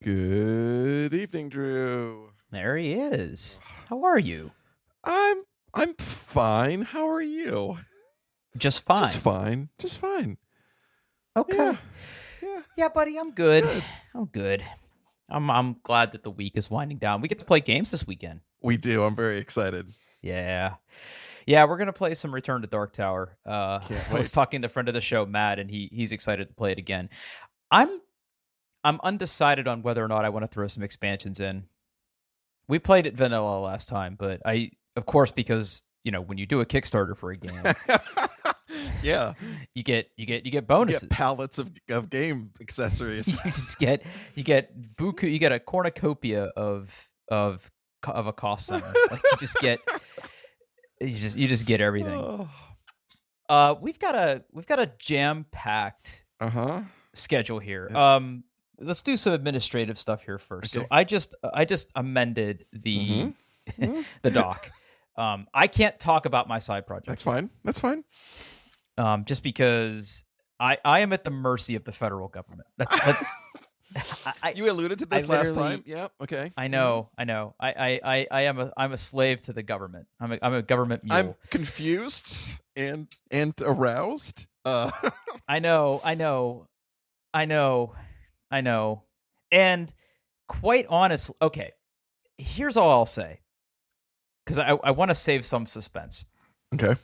Good evening, Drew. There he is. How are you? I'm fine. How are you? Just fine. Just fine. Okay. Yeah. Yeah, buddy, I'm good. I'm good. I'm glad that the week is winding down. We get to play games this weekend. We do. I'm very excited. Yeah. Yeah, we're gonna play some Return to Dark Tower. I was talking to a friend of the show, Matt, and he's excited to play it again. I'm undecided on whether or not I want to throw some expansions in. We played it vanilla last time, but of course, because when you do a Kickstarter for a game, yeah, you get bonuses. You get pallets of game accessories. you get buku. You get a cornucopia of a cost center. Like you just get everything. We've got a jam-packed schedule here. Yeah. Let's do some administrative stuff here first. Okay. So I just amended the the doc. I can't talk about my side project. That's fine. Just because I am at the mercy of the federal government. That's you alluded to this last time. Yeah. Okay. I know. I'm a slave to the government. I'm a government mule. I'm confused and aroused. I know. And quite honestly, okay, here's all I'll say. Because I want to save some suspense. Okay.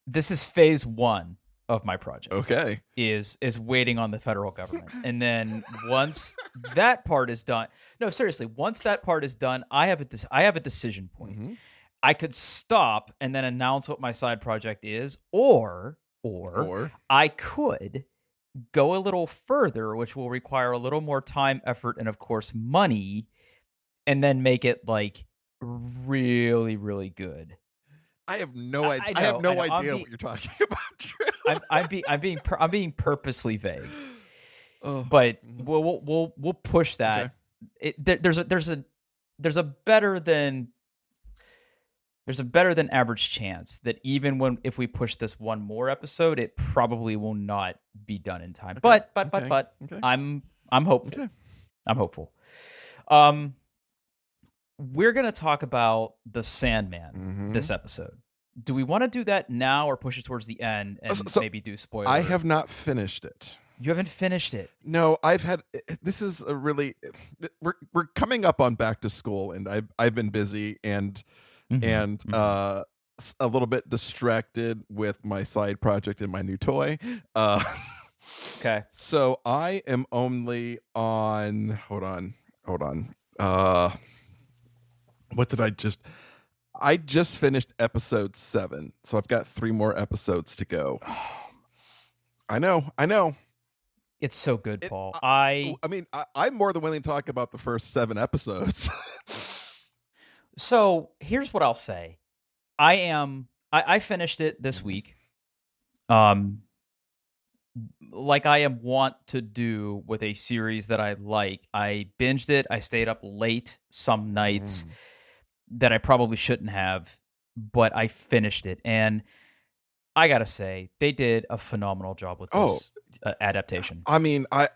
This is phase 1 of my project. Okay. Is waiting on the federal government. And then once that part is done, no, seriously, once that part is done, I have a decision point. Mm-hmm. I could stop and then announce what my side project is, or I could go a little further, which will require a little more time, effort, and of course money, and then make it like really, really good. I have no idea. I have no idea what you're talking about, Drew. I'm being purposely vague. But we'll push that. Okay. There's a better than average chance that even if we push this one more episode, it probably will not be done in time. Okay. But Okay. I'm hopeful. Okay. I'm hopeful. We're going to talk about the Sandman this episode. Do we want to do that now or push it towards the end and maybe do spoilers? I have not finished it. You haven't finished it? No, this is a really, we're coming up on back to school, and I've been busy and a little bit distracted with my side project and my new toy. Okay. So I am only on, hold on. What did I just finished episode 7, so I've got 3 more episodes to go. I know. It's so good, Paul. I mean, I'm more than willing to talk about the first 7 episodes. So here's what I'll say. I finished it this week. Like I am wont to do with a series that I like. I binged it. I stayed up late some nights that I probably shouldn't have, but I finished it. And I gotta say, they did a phenomenal job with this adaptation. I mean, I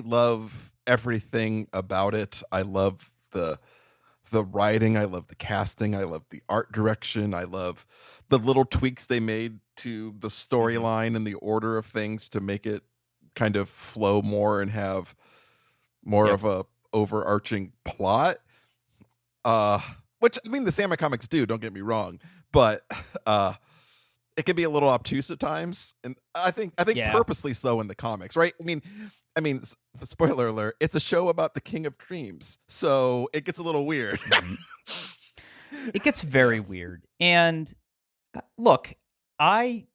love everything about it. I love the writing. I love the casting. I love the art direction. I love the little tweaks they made to the storyline and the order of things to make it kind of flow more and have more of a overarching plot. Which, I mean, the Sandman comics do, don't get me wrong, but it can be a little obtuse at times, and I think purposely so in the comics, right? I mean, spoiler alert, it's a show about the King of Dreams, so it gets a little weird. It gets very weird. And look, I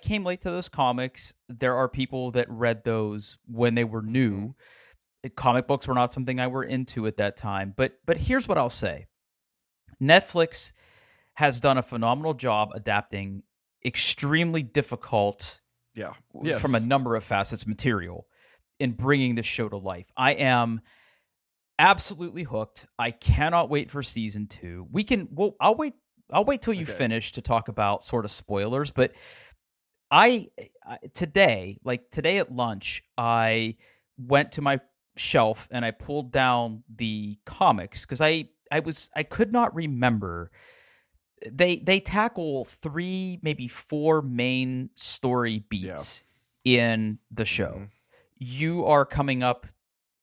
came late to those comics. There are people that read those when they were new. Comic books were not something I were into at that time. But here's what I'll say. Netflix has done a phenomenal job adapting extremely difficult, from a number of facets, material in bringing this show to life. I am absolutely hooked. I cannot wait for season 2. I'll wait till you finish to talk about sort of spoilers, but today at lunch, I went to my shelf and I pulled down the comics because I could not remember. They tackle 3, maybe 4 main story Yeah. beats in the show. Mhm. You are coming up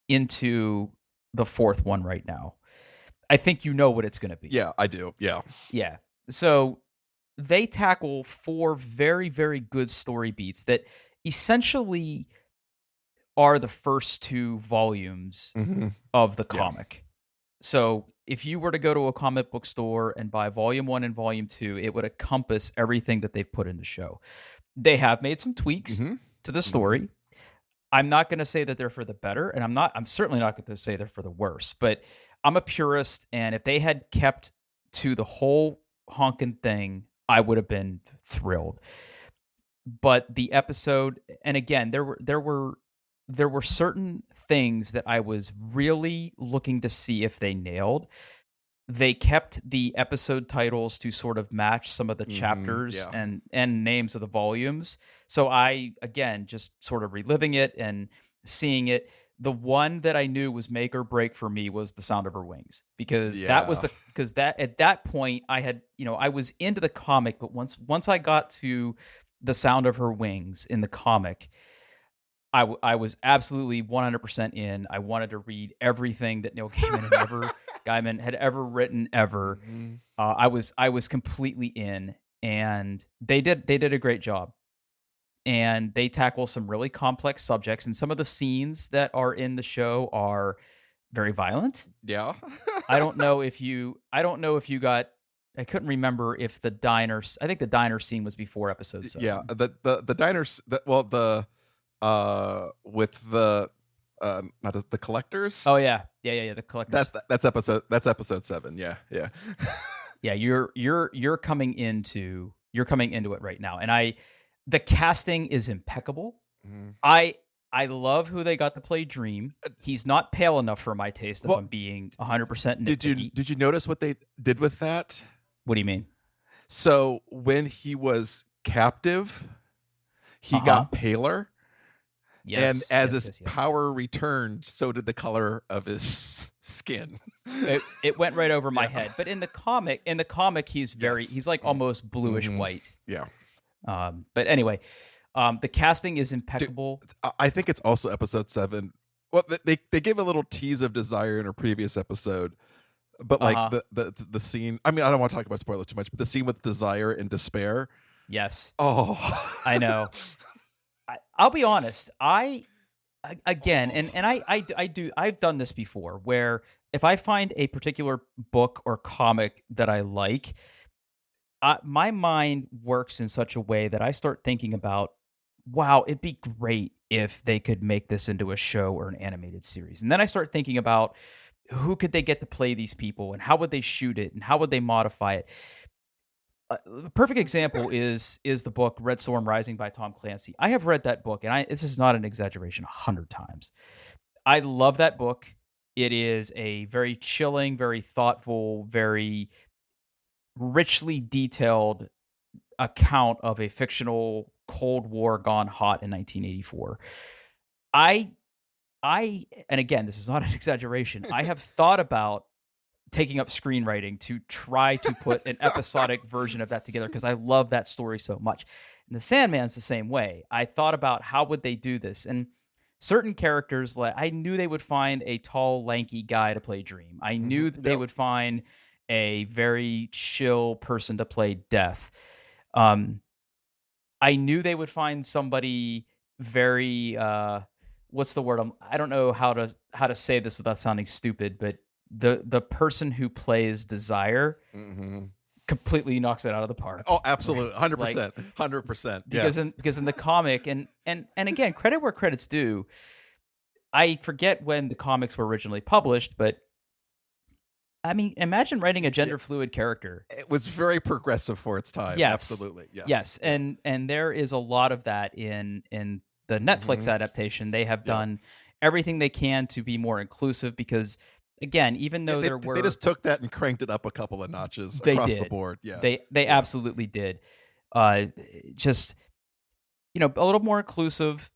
into the 4th one right now. I think you know what it's going to be. Yeah, I do. Yeah. Yeah. So they tackle 4 very, very good story beats that essentially are the first 2 volumes Mhm. of the Yeah. comic. So if you were to go to a comic book store and buy volume 1 and volume 2, it would encompass everything that they've put in the show. They have made some tweaks Mhm. to the Mhm. story. I'm not going to say that they're for the better, and I'm certainly not going to say they're for the worse, but I'm a purist, and if they had kept to the whole honkin' thing, I would have been thrilled. But the episode, and again, there were certain things that I was really looking to see if they nailed. They kept the episode titles to sort of match some of the Mhm. chapters Yeah. and names of the volumes. So I, again, just sort of reliving it and seeing it. The one that I knew was make or break for me was The Sound of Her Wings, because Yeah. that at that point I had, I was into the comic, but once I got to The Sound of Her Wings in the comic, I was absolutely 100% in. I wanted to read everything that Neil Gaiman had ever written ever. Mhm. I was completely in, and they did a great job. And they tackle some really complex subjects, and some of the scenes that are in the show are very violent. Yeah. I don't know if you got. I couldn't remember if the diner. I think the diner scene was before episode Yeah. 7. The diners. Well, the with the not the collectors. Oh yeah. The collectors. That's episode 7. Yeah. Yeah. Yeah, you're coming into it right now, and the casting is impeccable. Mhm. I love who they got to play Dream. He's not pale enough for my taste, if Well, I'm being 100% did you nitpicky. did you notice what they did with that? What do you mean? So when he was captive, he Uh-huh. got paler, and Yes, as yes, his yes, yes. power returned, so did the color of his skin. It went right over my Yeah. head. But in the comic Yes. he's like almost bluish Mhm. white. Yeah. But anyway, the casting is Dude, impeccable. I think it's also episode 7. Well, they gave a little tease of desire in a previous episode, but like Uh-huh. the scene. I mean, I don't want to talk about spoilers too much, but the scene with desire and despair. Yes. Oh, I know. I'll be honest. Again, Oh. I've done this before, where if I find a particular book or comic that I like, my mind works in such a way that I start thinking about, wow, it'd be great if they could make this into a show or an animated series. And then I start thinking about, who could they get to play these people, and how would they shoot it, and how would they modify it. The perfect example is the book Red Storm Rising by Tom Clancy. I have read that book, and this is not an exaggeration, 100 times. I love that book. It is a very chilling, very thoughtful, very richly detailed account of a fictional Cold War gone hot in 1984. I and again, this is not an exaggeration. I have thought about taking up screenwriting to try to put an episodic version of that together, because I love that story so much. And the Sandman's the same way. I thought about how would they do this, and certain characters, like I knew they would find a tall, lanky guy to play Dream. I knew that they Yep. would find a very chill person to play Death. Um, I knew they would find somebody very what's the word? I don't know how to say this without sounding stupid, but the person who plays Desire Mhm. completely knocks it out of the park. Oh, absolutely, hundred Like, percent, 100%. Yeah. because in the comic, and again, credit where credit's due. I forget when the comics were originally published, but I mean, imagine writing a gender fluid character. It was very progressive for its time. Yes. Absolutely. Yes. Yes, Yeah. and there is a lot of that in the Netflix Mhm. adaptation. They have Yeah. done everything they can to be more inclusive, because again, even Yeah, though there they were just took that and cranked it up a couple of notches they across the did. board. Yeah. They Yeah. absolutely did. Uh just a little more inclusive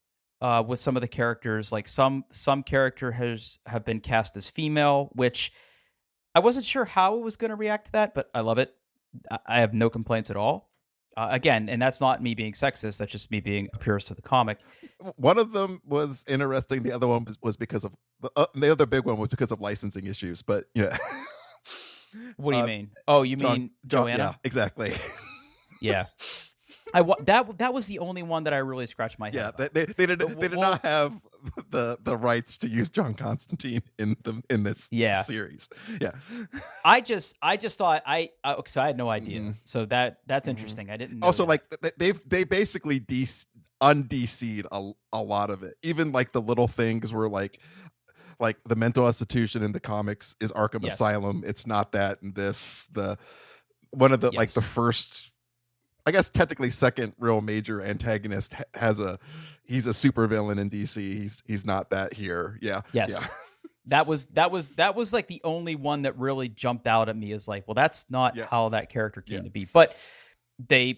with some of the characters. Like some character have been cast as female, which I wasn't sure how I was going to react to that, but I love it. I have no complaints at all. Again, and that's not me being sexist. That's just me being a purist to the comic. One of them was interesting. The other one was because of the other big one was because of licensing issues. But yeah, What do you mean? Oh, you John, mean John, Joanna? yeah, exactly. Yeah. That was the only one that I really scratched my head. Yeah, about. they did not have the rights to use John Constantine in this Yeah. series. Yeah, I just thought so I had no idea. Mhm. So that's Mhm. interesting. I didn't know. Also, that. like they basically undc'd a lot of it. Even like the little things were like the mental institution in the comics is Arkham Yes. Asylum. It's not that. And this one of the like Yes. the first, I guess technically second real major antagonist he's a supervillain in DC. He's not that here. Yeah. Yes. Yeah. That was like the only one that really jumped out at me as like, well, that's not Yeah. how that character came Yeah. to be. But they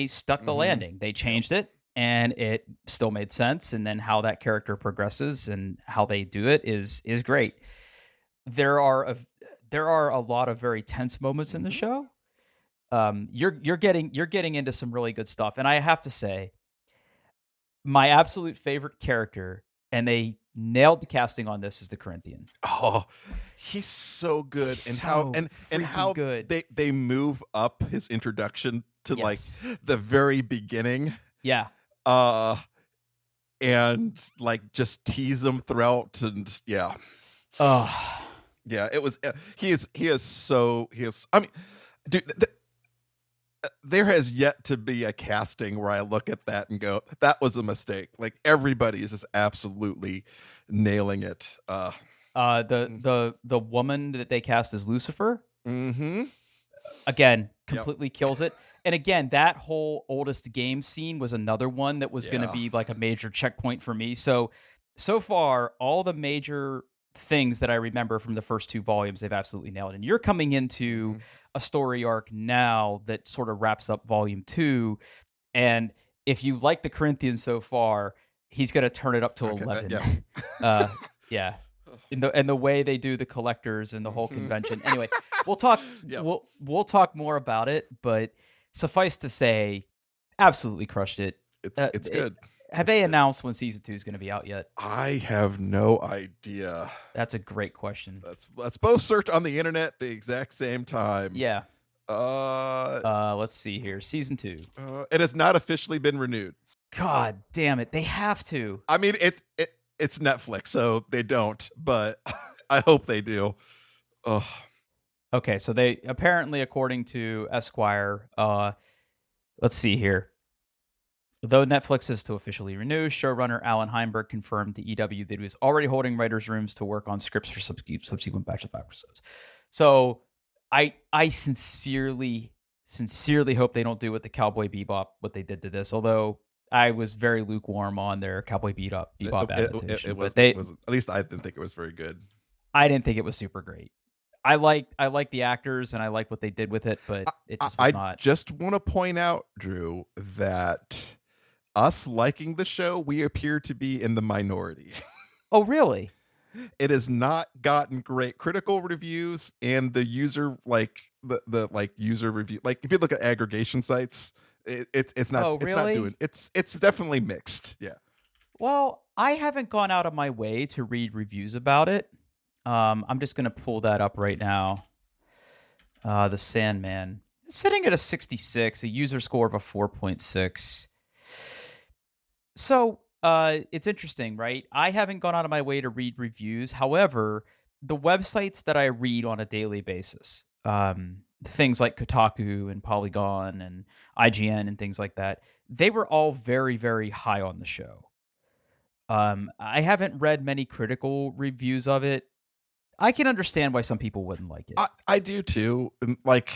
stuck the Mhm. landing. They changed it and it still made sense. And then how that character progresses and how they do it is great. There are a lot of very tense moments in the Mhm. show. You're getting into some really good stuff. And I have to say, my absolute favorite character, and they nailed the casting on this, is the Corinthian. Oh, he's so good. He's And how so and freaking how good. they move up his introduction to like Yes. the very beginning. Yeah. And like just tease him throughout, and yeah. Oh, Yeah, it was he is I mean, dude, there has yet to be a casting where I look at that and go, that was a mistake. Like everybody is just absolutely nailing it. the woman that they cast as Lucifer, Mhm. again, completely kills it. And again, that whole oldest game scene was another one that was going to Yeah. be like a major checkpoint for me. So far, all the major things that I remember from the first two volumes, they've absolutely nailed. And you're coming into Mhm. a story arc now that sort of wraps up volume 2. And if you like the Corinthians so far, he's going to turn it up to Okay, 11. yeah. Yeah. And the way they do the collectors and the whole Mhm. convention. Anyway, we'll talk. Yeah. We'll talk more about it. But suffice to say, absolutely crushed it. It's good. Have they announced when season 2 is going to be out yet? I have no idea. That's a great question. Let's both search on the internet at the exact same time. Yeah. Uh, Let's see here. Season 2. it has not officially been renewed. God damn it! They have to. I mean, it's Netflix, so they don't, but I hope they do. Ugh. Okay, so they apparently, according to Esquire, let's see here. Though Netflix is to officially renew, showrunner Alan Heinberg confirmed to EW that he was already holding writers' rooms to work on scripts for subsequent batches of episodes. So I sincerely hope they don't do with the Cowboy Bebop what they did to this. Although I was very lukewarm on their Cowboy Bebop adaptation. It was, but at least I didn't think it was very good. I didn't think it was super great. I like the actors and I like what they did with it, but it just was not. I just want to point out, Drew, that us liking the show, we appear to be in the minority. Oh, really? It has not gotten great critical reviews, and the user the like user review, like if you look at aggregation sites, it's not. Oh, It's not really? doing. It's definitely mixed. Yeah. Well, I haven't gone out of my way to read reviews about it. I'm just going to pull that up right now. The Sandman. It's sitting at a 66, a user score of a 4.6. So, it's interesting, right? I haven't gone out of my way to read reviews. However, the websites that I read on a daily basis, things like Kotaku and Polygon and IGN and things like that, they were all very, very high on the show. I haven't read many critical reviews of it. I can understand why some people wouldn't like it. I do too. Like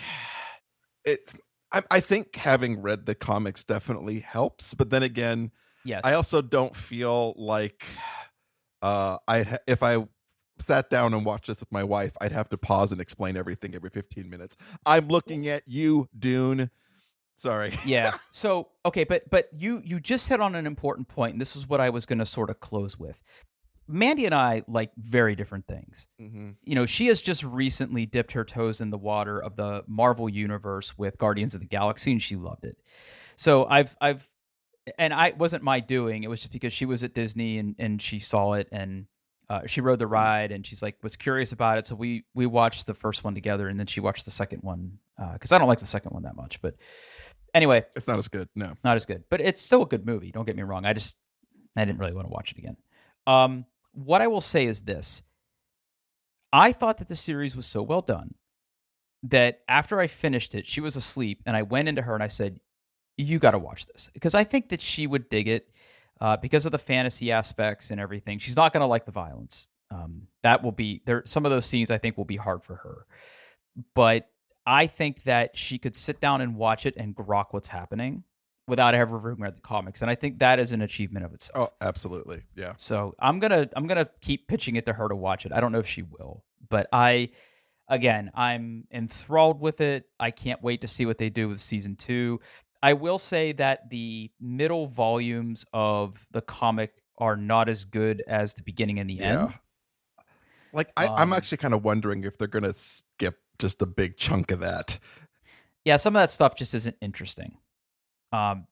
it. I think having read the comics definitely helps, but then again, Yes. I also don't feel like if I sat down and watched this with my wife, I'd have to pause and explain everything every 15 minutes. I'm looking at you, Dune. Sorry. Yeah. So, okay, but you just hit on an important point, and this is what I was going to sort of close with. Mandy and I like very different things. Hmm. She has just recently dipped her toes in the water of the Marvel universe with Guardians of the Galaxy, and she loved it. So I've and I wasn't my doing. It was just because she was at Disney and she saw it, and she rode the ride, and she's like was curious about it. So we watched the first one together, and then she watched the second one because I don't like the second one that much. But anyway, It's not as good. No. not as good, but it's still a good movie. Don't get me wrong. I didn't really want to watch it again. What I will say is this: I thought that the series was so well done that after I finished it, she was asleep, and I went into her and I said, "You got to watch this," because I think that she would dig it because of the fantasy aspects and everything. She's not going to like the violence. That will be there. Some of those scenes I think will be hard for her, but I think that she could sit down and watch it and grok what's happening without ever having read the comics, and I think that is an achievement of itself. Oh, absolutely. Yeah. So I'm gonna keep pitching it to her to watch it. I don't know if she will, but I'm enthralled with it. I can't wait to see what they do with season 2. I will say that the middle volumes of the comic are not as good as the beginning and the Yeah. end. Like I'm actually kind of wondering if they're gonna skip just a big chunk of that. Yeah, some of that stuff just isn't interesting.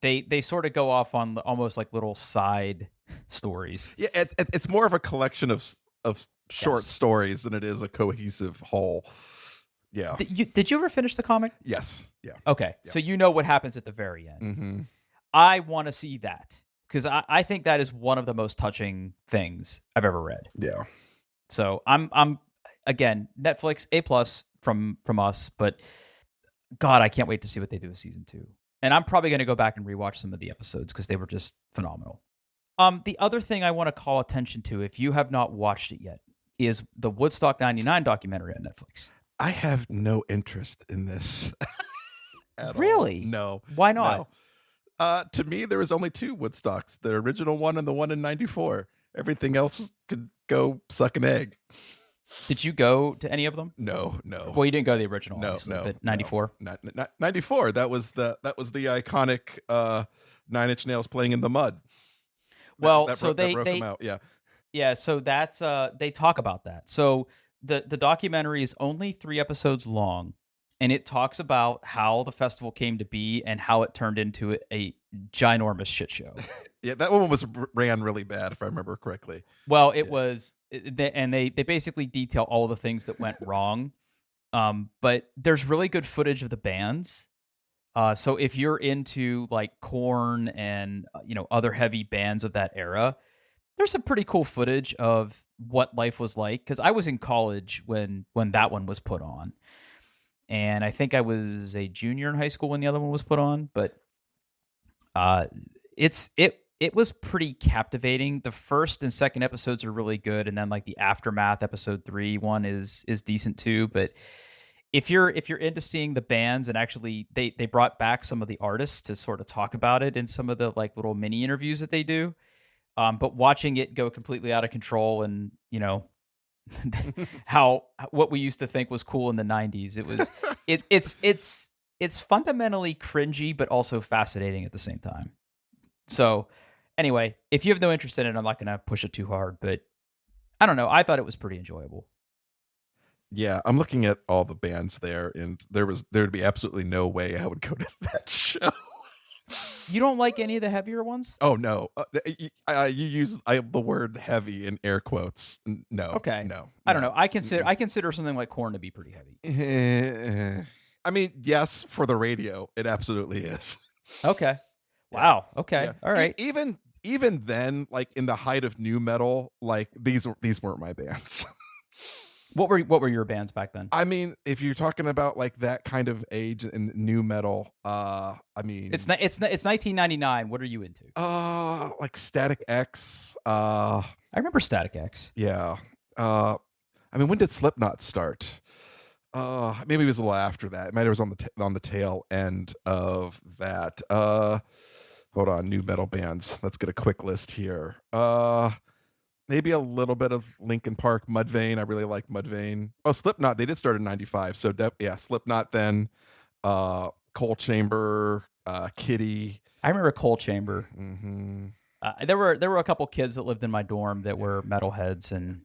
They sort of go off on almost like little side stories. Yeah, it's more of a collection of short Yes. stories than it is a cohesive whole. Yeah. Did you ever finish the comic? Yes. Yeah. Okay, Yeah. so you know what happens at the very end. Mm-hmm. I want to see that because I think that is one of the most touching things I've ever read. Yeah. So I'm again Netflix A+ from us, but God, I can't wait to see what they do with season 2. And I'm probably going to go back and rewatch some of the episodes because they were just phenomenal. The other thing I want to call attention to, if you have not watched it yet, is the Woodstock '99 documentary on Netflix. I have no interest in this. At Really? all. No. Why not? No. To me, there was only 2 Woodstocks: the original one and the one in '94. Everything else could go suck an egg. Did you go to any of them? No. Well, you didn't go to the original, No, obviously, no, but 94. Not 94. That was the iconic Nine Inch Nails playing in the mud. Well, that so broke they them out. Yeah. Yeah, so that's they talk about that. So the documentary is only 3 episodes long, and it talks about how the festival came to be and how it turned into a ginormous shit show. Yeah, that one ran really bad, if I remember correctly. Well, it was, and they basically detail all the things that went wrong. But there's really good footage of the bands. So if you're into like Korn and other heavy bands of that era, there's some pretty cool footage of what life was like. Because I was in college when that one was put on, and I think I was a junior in high school when the other one was put on. But it was pretty captivating. The first and second episodes are really good, and then like the aftermath episode 3 one is decent too. But if you're into seeing the bands, and actually they brought back some of the artists to sort of talk about it in some of the like little mini interviews that they do. But watching it go completely out of control, and how what we used to think was cool in the 90s, it was it's fundamentally cringy but also fascinating at the same time. So anyway, if you have no interest in it, I'm not going to push it too hard, but I don't know, I thought it was pretty enjoyable. Yeah, I'm looking at all the bands there, and there'd be absolutely no way I would go to that show. You don't like any of the heavier ones? Oh no, you use the word heavy in air quotes. No, Okay. no. I don't know. I consider something like Korn to be pretty heavy. I mean, yes, for the radio, it absolutely is. Okay. Wow. Okay. Yeah. All right. Even then, like in the height of new metal, like these weren't my bands. What were your bands back then? I mean, if you're talking about like that kind of age in new metal, I mean, It's 1999. What are you into? like Static X. I remember Static X. Yeah. I mean, when did Slipknot start? Maybe it was a little after that. It might have was on the tail end of that. Hold on, new metal bands. Let's get a quick list here. Maybe a little bit of Linkin Park, Mudvayne. I really like Mudvayne. Oh, Slipknot. They did start in '95. So yeah, Slipknot then. Coal Chamber. Kitty. I remember Coal Chamber. Mm-hmm. There were a couple kids that lived in my dorm that were metalheads, and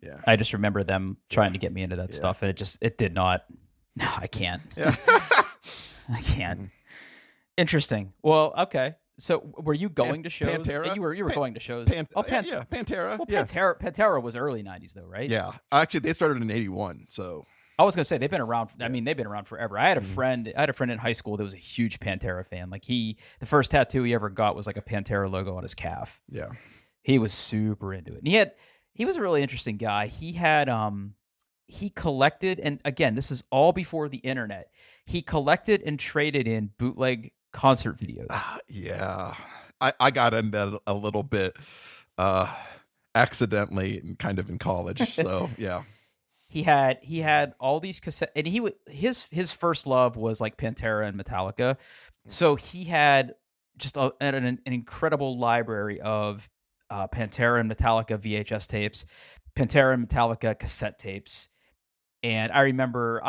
Yeah. I just remember them trying to get me into that stuff, and it did not. No, I can't. Yeah. I can't. Interesting. Well, okay. So, were you going to shows? Pantera? You were going to shows. Yeah, Pantera. Well, Yeah. Pantera was early '90s, though, right? Yeah. Actually, they started in '81. So I was gonna say they've been around. I mean, they've been around forever. I had a Mhm. friend. I had a friend in high school that was a huge Pantera fan. Like the first tattoo he ever got was like a Pantera logo on his calf. yeah. He was super into it. And he was a really interesting guy. He collected, and again, this is all before the internet. He collected and traded in bootleg concert videos. Yeah. I got into that a little bit accidentally and kind of in college. So yeah. He had all these cassettes, and his first love was like Pantera and Metallica. So he had just an incredible library of Pantera and Metallica VHS tapes, Pantera and Metallica cassette tapes. And I remember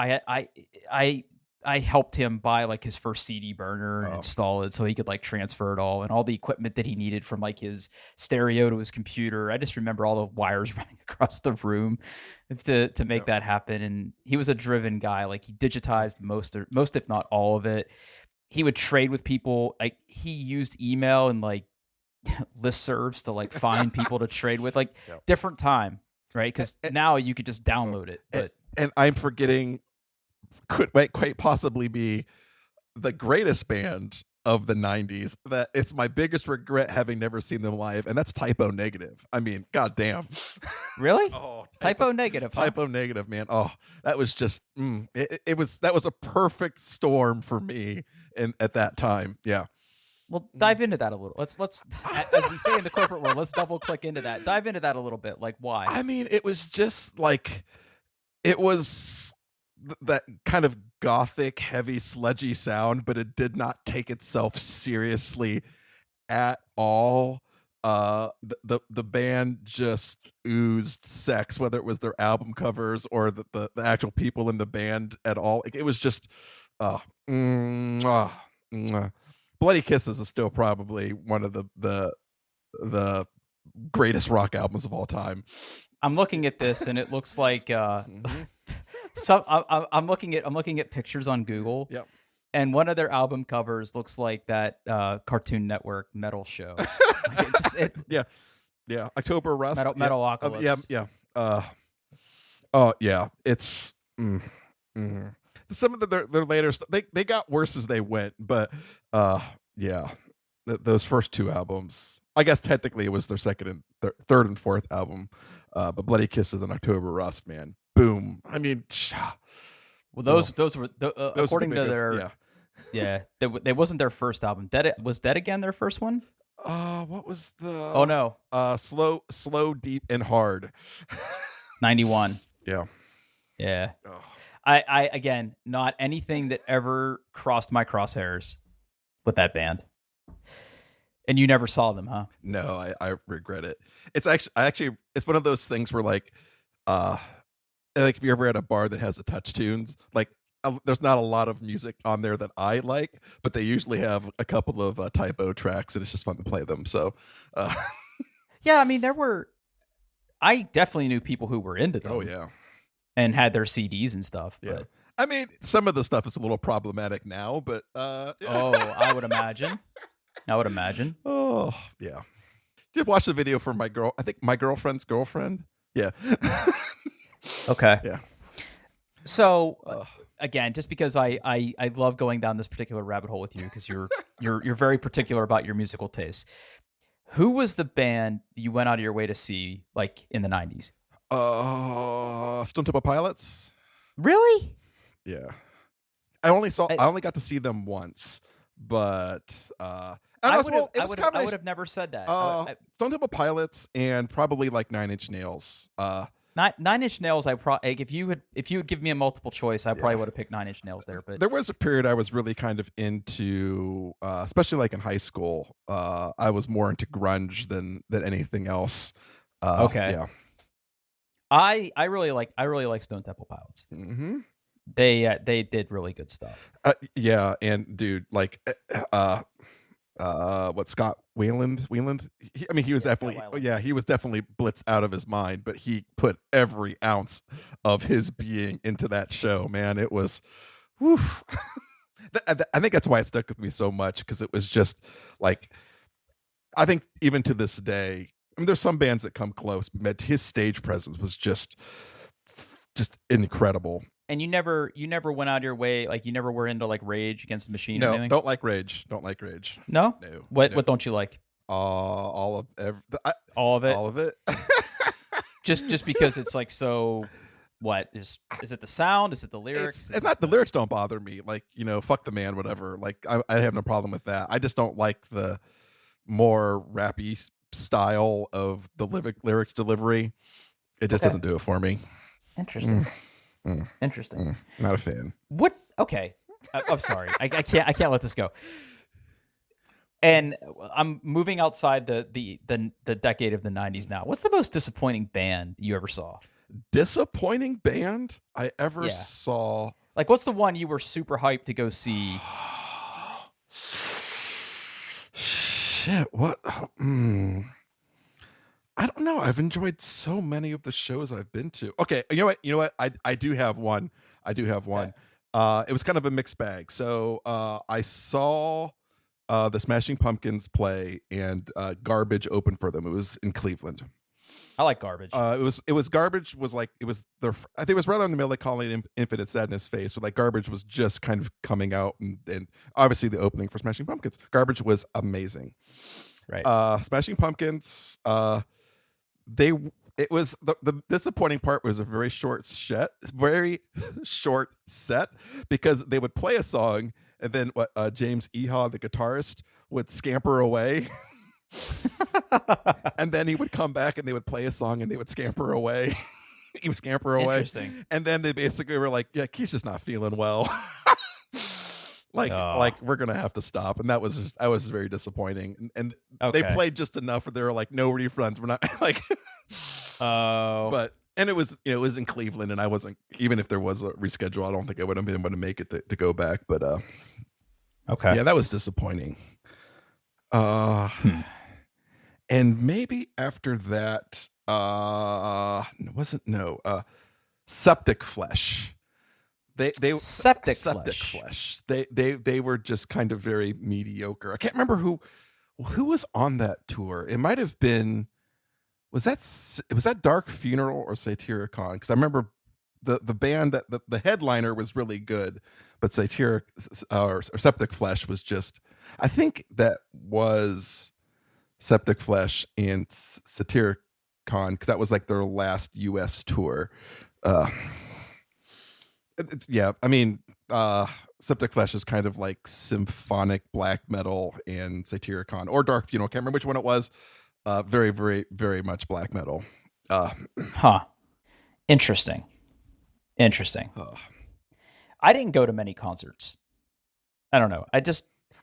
I helped him buy like his first CD burner and install it so he could like transfer it all, and all the equipment that he needed from like his stereo to his computer. I just remember all the wires running across the room to make that happen. And he was a driven guy. Like he digitized most if not all of it. He would trade with people. Like he used email and like listservs to like find people to trade with. Like different time, right? Because now you could just download it. But and I'm forgetting could quite possibly be the greatest band of the 90s. That it's my biggest regret having never seen them live, and that's Typo Negative. I mean, goddamn. Really? Oh, Typo Negative. Huh? Typo Negative, man. Oh, that was just that was a perfect storm for me at that time. Yeah. Well, dive into that a little. Let's as we say in the corporate world, let's double click into that. Dive into that a little bit. Like why? I mean, it was just like it was that kind of gothic, heavy, sludgy sound, but it did not take itself seriously at all. The band just oozed sex, whether it was their album covers or the actual people in the band at all. It was just Bloody Kisses is still probably one of the greatest rock albums of all time. I'm looking at this and it looks like I'm looking at pictures on Google. Yep. And one of their album covers looks like that Cartoon Network metal show. Yeah. October Rust. Metalocalypse. Yeah. It's some of their later stuff. They got worse as they went, but those first two albums. I guess technically it was their second and third and fourth album, but Bloody Kisses and October Rust, man, boom. I mean, well, those were according to their they wasn't their first album. Dead Again their first one? What was the? Oh no, slow, deep, and hard. 91. Yeah. Oh. I again, not anything that ever crossed my crosshairs with that band. And you never saw them, huh? No, I regret it. It's actually it's one of those things where like if you ever at a bar that has the touch tunes, like there's not a lot of music on there that I like, but they usually have a couple of typo tracks, and it's just fun to play them. So, yeah, I mean, I definitely knew people who were into them. Oh yeah, and had their CDs and stuff. Yeah, but I mean, some of the stuff is a little problematic now, but I would imagine. Oh yeah. Did you watch the video for I think my girlfriend's girlfriend? Yeah. Okay. Yeah. So again, just because I love going down this particular rabbit hole with you, because you're very particular about your musical taste. Who was the band you went out of your way to see, like in the 90s? Stone Temple Pilots. Really? Yeah. I only got to see them once, but I would have never said that. Stone Temple Pilots and probably like 9 Inch Nails. Nine Inch Nails. If you would give me a multiple choice, I probably would have picked 9 Inch Nails there. But there was a period I was really kind of into, especially like in high school. I was more into grunge than anything else. Okay. Yeah. I really like Stone Temple Pilots. Mm-hmm. They did really good stuff. Yeah, and dude, like, what Scott Wayland? I mean, he was Yeah, Scott definitely, Weiland. yeah, he was definitely blitzed out of his mind, but he put every ounce of his being into that show. Man, it was, woof. I think that's why it stuck with me so much because it was just like I think even to this day, I mean, there's some bands that come close, but his stage presence was just incredible. And you never went out of your way, like you never were into like Rage Against the Machine or No, anything. don't like Rage. Don't like Rage. No. No, What no. what don't you like? All of it. All of it. Just because it's like so. What is it? The sound? Is it the lyrics? It's not the lyrics don't bother me. Like fuck the man, whatever. Like I have no problem with that. I just don't like the more rappy style of the lyrics delivery. It just Okay. doesn't do it for me. Interesting. Mm, Interesting. not a fan. What? Okay. I'm sorry. I can't let this go. And I'm moving outside the decade of the 90s now. What's the most disappointing band you ever saw? Disappointing band I ever Yeah. saw. Like, what's the one you were super hyped to go see? Shit, what? I don't know. I've enjoyed so many of the shows I've been to. Okay, you know what? You know what? I do have one. I do have one. It was kind of a mixed bag. So I saw the Smashing Pumpkins play, and Garbage opened for them. It was in Cleveland. I like Garbage. It was Garbage was like it was their I think it was rather in the middle of calling it Infinite Sadness Face, where like Garbage was just kind of coming out, and obviously the opening for Smashing Pumpkins. Garbage was amazing. Right. Smashing Pumpkins, they it was the disappointing part was a very short set because they would play a song and then what James Eha, the guitarist, would scamper away. And then he would come back and they would play a song and they would scamper away. He would scamper away. Interesting. And then they basically were like, yeah, Keith's just not feeling well. Oh. Like we're gonna have to stop. And that was very disappointing. And they Okay. played just enough where they were like, no refunds. We're not like Oh. but and it was it was in Cleveland and I wasn't even if there was a reschedule, I don't think I would have been able to make it to go back. But Okay. yeah, that was disappointing. And maybe after that, wasn't no Septic Flesh. They Septic Septic Flesh. Flesh. They were just kind of very mediocre. I can't remember who was on that tour. It might have been was that Dark Funeral or Satyricon? Because I remember the band that the headliner was really good, but or Septic Flesh was just. I think that was Septic Flesh and Satyricon because that was like their last U.S. tour. Yeah, I mean, Septic Flesh is kind of like symphonic black metal, and Satyricon or Dark Funeral, can't remember which one it was. Very, very, very much black metal. Huh. Interesting. I didn't go to many concerts. I don't know.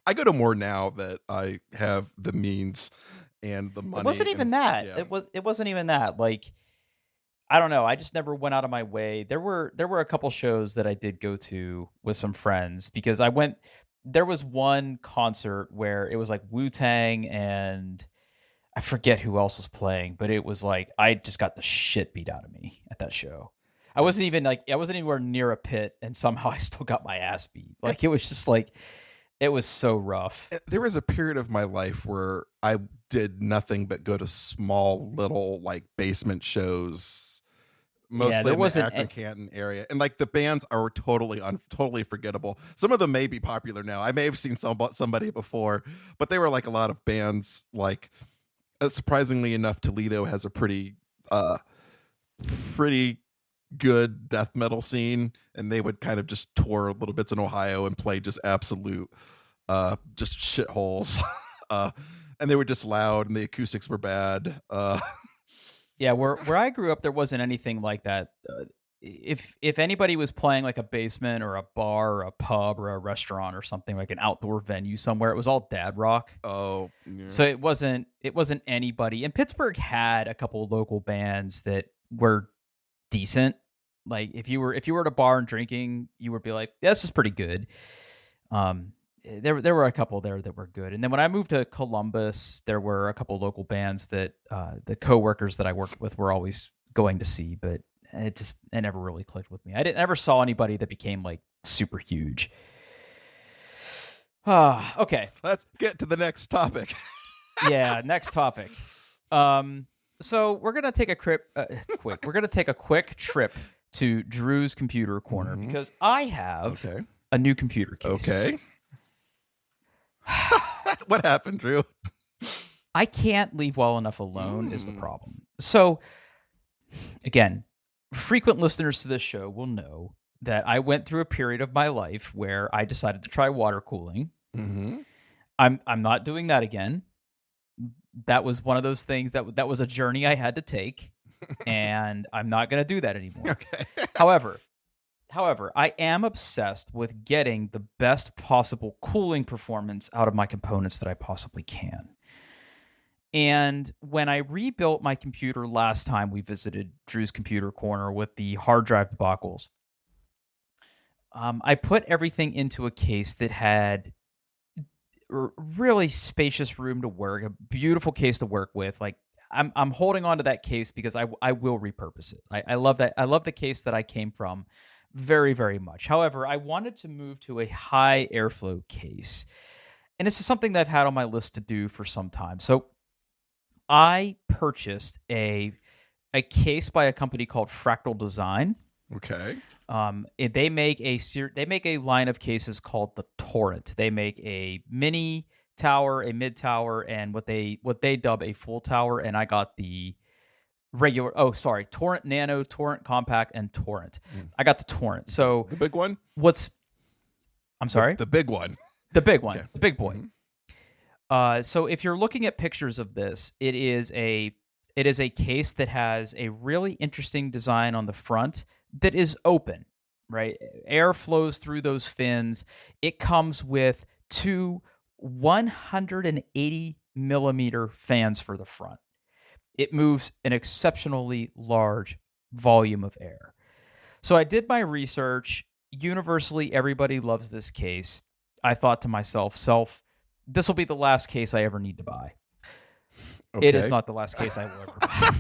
I go to more now that I have the means and the money. It wasn't even that. Yeah. It wasn't even that. Like, I don't know. I just never went out of my way. There were a couple shows that I did go to with some friends because I went. There was one concert where it was like Wu-Tang and I forget who else was playing, but it was like I just got the shit beat out of me at that show. I wasn't anywhere near a pit, and somehow I still got my ass beat. Like it was just like it was so rough. There was a period of my life where I did nothing but go to small little like basement shows, mostly in the Akron Canton area, and like the bands are totally forgettable. Some of them may be popular now. I may have seen somebody before, but they were like a lot of bands. Like surprisingly enough, Toledo has a pretty good death metal scene, and they would kind of just tour little bits in Ohio and play just absolute just shitholes. And they were just loud and the acoustics were bad. Yeah, where I grew up there wasn't anything like that. If anybody was playing like a basement or a bar or a pub or a restaurant or something like an outdoor venue somewhere, it was all dad rock. Oh, yeah. So it wasn't anybody. And Pittsburgh had a couple of local bands that were decent, Like if you were at a bar and drinking, you would be like, yeah, this is pretty good. There were a couple there that were good. And then when I moved to Columbus, there were a couple local bands that the coworkers that I worked with were always going to see, but it never really clicked with me. I never saw anybody that became like super huge. Okay. Let's get to the next topic. Yeah, next topic. So we're gonna take we're gonna take a quick trip to Drew's computer corner because I have a new computer case. Okay. What happened, Drew? I can't leave well enough alone is the problem. So, again, frequent listeners to this show will know that I went through a period of my life where I decided to try water cooling. Mm-hmm. I'm not doing that again. That was one of those things that was a journey I had to take, and I'm not going to do that anymore. Okay. However, I am obsessed with getting the best possible cooling performance out of my components that I possibly can. And when I rebuilt my computer last time we visited Drew's computer corner with the hard drive debacles, I put everything into a case that had really spacious room to work, a beautiful case to work with. Like I'm holding on to that case because I will repurpose it. I love that. I love the case that I came from very, very much. However, I wanted to move to a high airflow case. And this is something that I've had on my list to do for some time. So I purchased a case by a company called Fractal Design. Okay. They make a line of cases called the Torrent. They make a mini tower, a mid tower, and what they dub a full tower. And I got the regular. Oh, sorry, Torrent Nano, Torrent Compact, and Torrent. I got the Torrent. So the big one. I'm sorry. The big one. The big one. Okay. The big boy. So if you're looking at pictures of this, it is a case that has a really interesting design on the front that is open, right? Air flows through those fins. It comes with two 180 millimeter fans for the front. It moves an exceptionally large volume of air. So I did my research. Universally, everybody loves this case. I thought to myself, this will be the last case I ever need to buy. Okay. It is not the last case I will ever buy.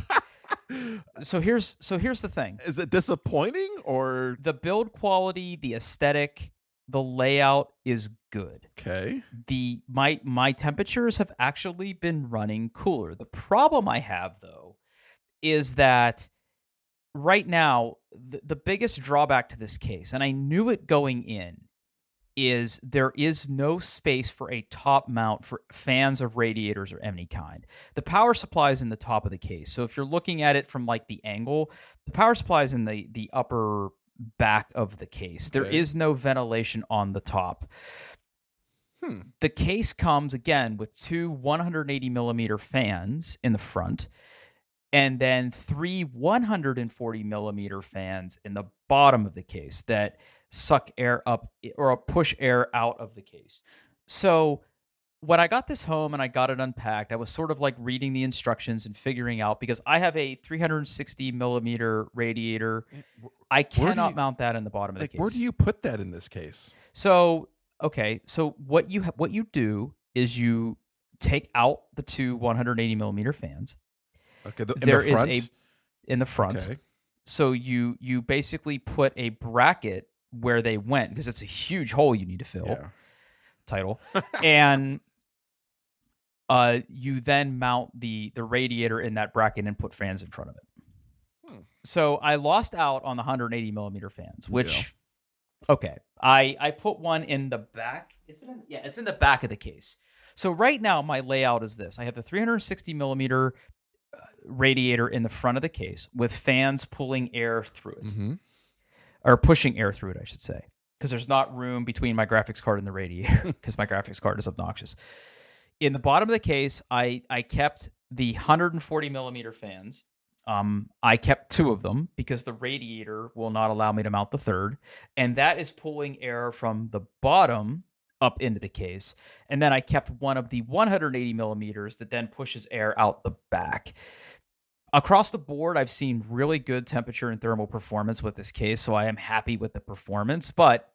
So here's the thing. Is it disappointing or the build quality, the aesthetic, the layout is good. Okay. My temperatures have actually been running cooler. The problem I have though is that right now the biggest drawback to this case, and I knew it going in, is there is no space for a top mount for fans or radiators or any kind. The power supply is in the top of the case. So if you're looking at it from like the angle, the power supply is in the upper back of the case. Okay. There is no ventilation on the top. The case comes again with two 180 millimeter fans in the front, and then three 140 millimeter fans in the bottom of the case that suck air up or push air out of the case. So when I got this home and I got it unpacked, I was sort of like reading the instructions and figuring out, because I have a 360 millimeter radiator. I cannot mount that in the bottom of the case. Where do you put that in this case? So, okay. So what you do is you take out the two 180 millimeter fans. Okay. In the front. Okay. So you basically put a bracket where they went, because it's a huge hole you need to fill. Yeah. Title. And you then mount the radiator in that bracket and put fans in front of it. So I lost out on the 180 millimeter fans, which, okay. I put one in the back. Is it it's in the back of the case. So right now my layout is this. I have the 360 millimeter radiator in the front of the case with fans pulling air through it. Mm-hmm. Or pushing air through it, I should say, because there's not room between my graphics card and the radiator, because my graphics card is obnoxious. In the bottom of the case, I kept the 140 millimeter fans. I kept two of them because the radiator will not allow me to mount the third, and that is pulling air from the bottom up into the case. And then I kept one of the 180 millimeters that then pushes air out the back. across the board, I've seen really good temperature and thermal performance with this case, so I am happy with the performance. But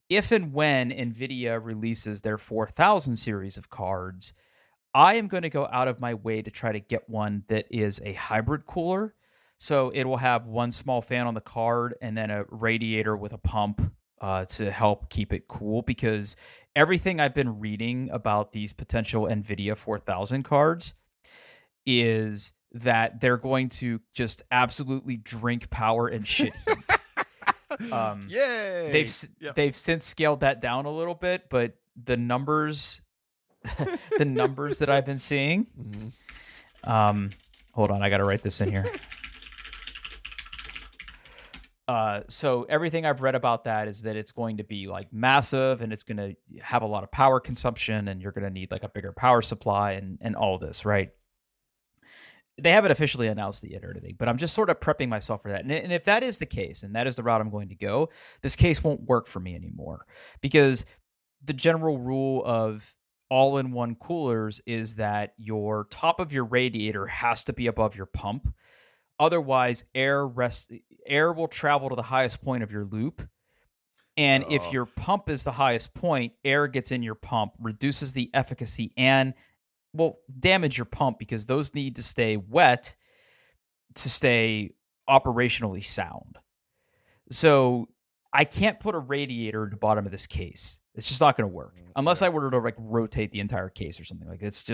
if and when NVIDIA releases their 4000 series of cards, I am going to go out of my way to try to get one that is a hybrid cooler. So it will have one small fan on the card and then a radiator with a pump to help keep it cool. Because everything I've been reading about these potential NVIDIA 4000 cards is that they're going to just absolutely drink power and shit heat. Yay! They've since scaled that down a little bit, but the numbers the numbers that I've been seeing. Hold on, I got to write this in here. So everything I've read about that is that it's going to be like massive and it's going to have a lot of power consumption and you're going to need like a bigger power supply and all this, right? They haven't officially announced the yet or anything, but I'm just sort of prepping myself for that. And if that is the case, and that is the route I'm going to go, this case won't work for me anymore because the general rule of all-in-one coolers is that your top of your radiator has to be above your pump. Otherwise, air will travel to the highest point of your loop. And if your pump is the highest point, air gets in your pump, reduces the efficacy, and will damage your pump because those need to stay wet to stay operationally sound. So I can't put a radiator at the bottom of this case. It's just not going to work unless I were to like rotate the entire case or something. Like it's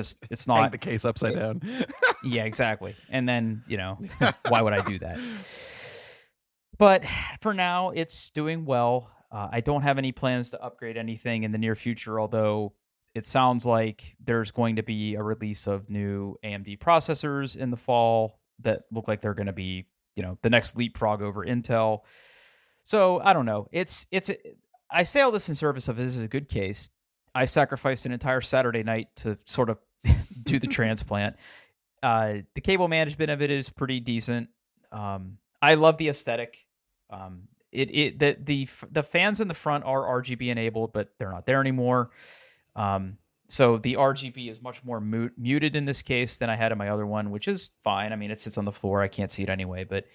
not. Hang the case upside down. Yeah, exactly. And then, why would I do that? But for now, it's doing well. I don't have any plans to upgrade anything in the near future, although it sounds like there's going to be a release of new AMD processors in the fall that look like they're going to be, the next leapfrog over Intel. So I don't know. I say all this in service of this is a good case. I sacrificed an entire Saturday night to sort of do the transplant. The cable management of it is pretty decent. I love the aesthetic. The fans in the front are RGB enabled, but they're not there anymore. So the RGB is much more muted in this case than I had in my other one, which is fine. I mean, it sits on the floor. I can't see it anyway, but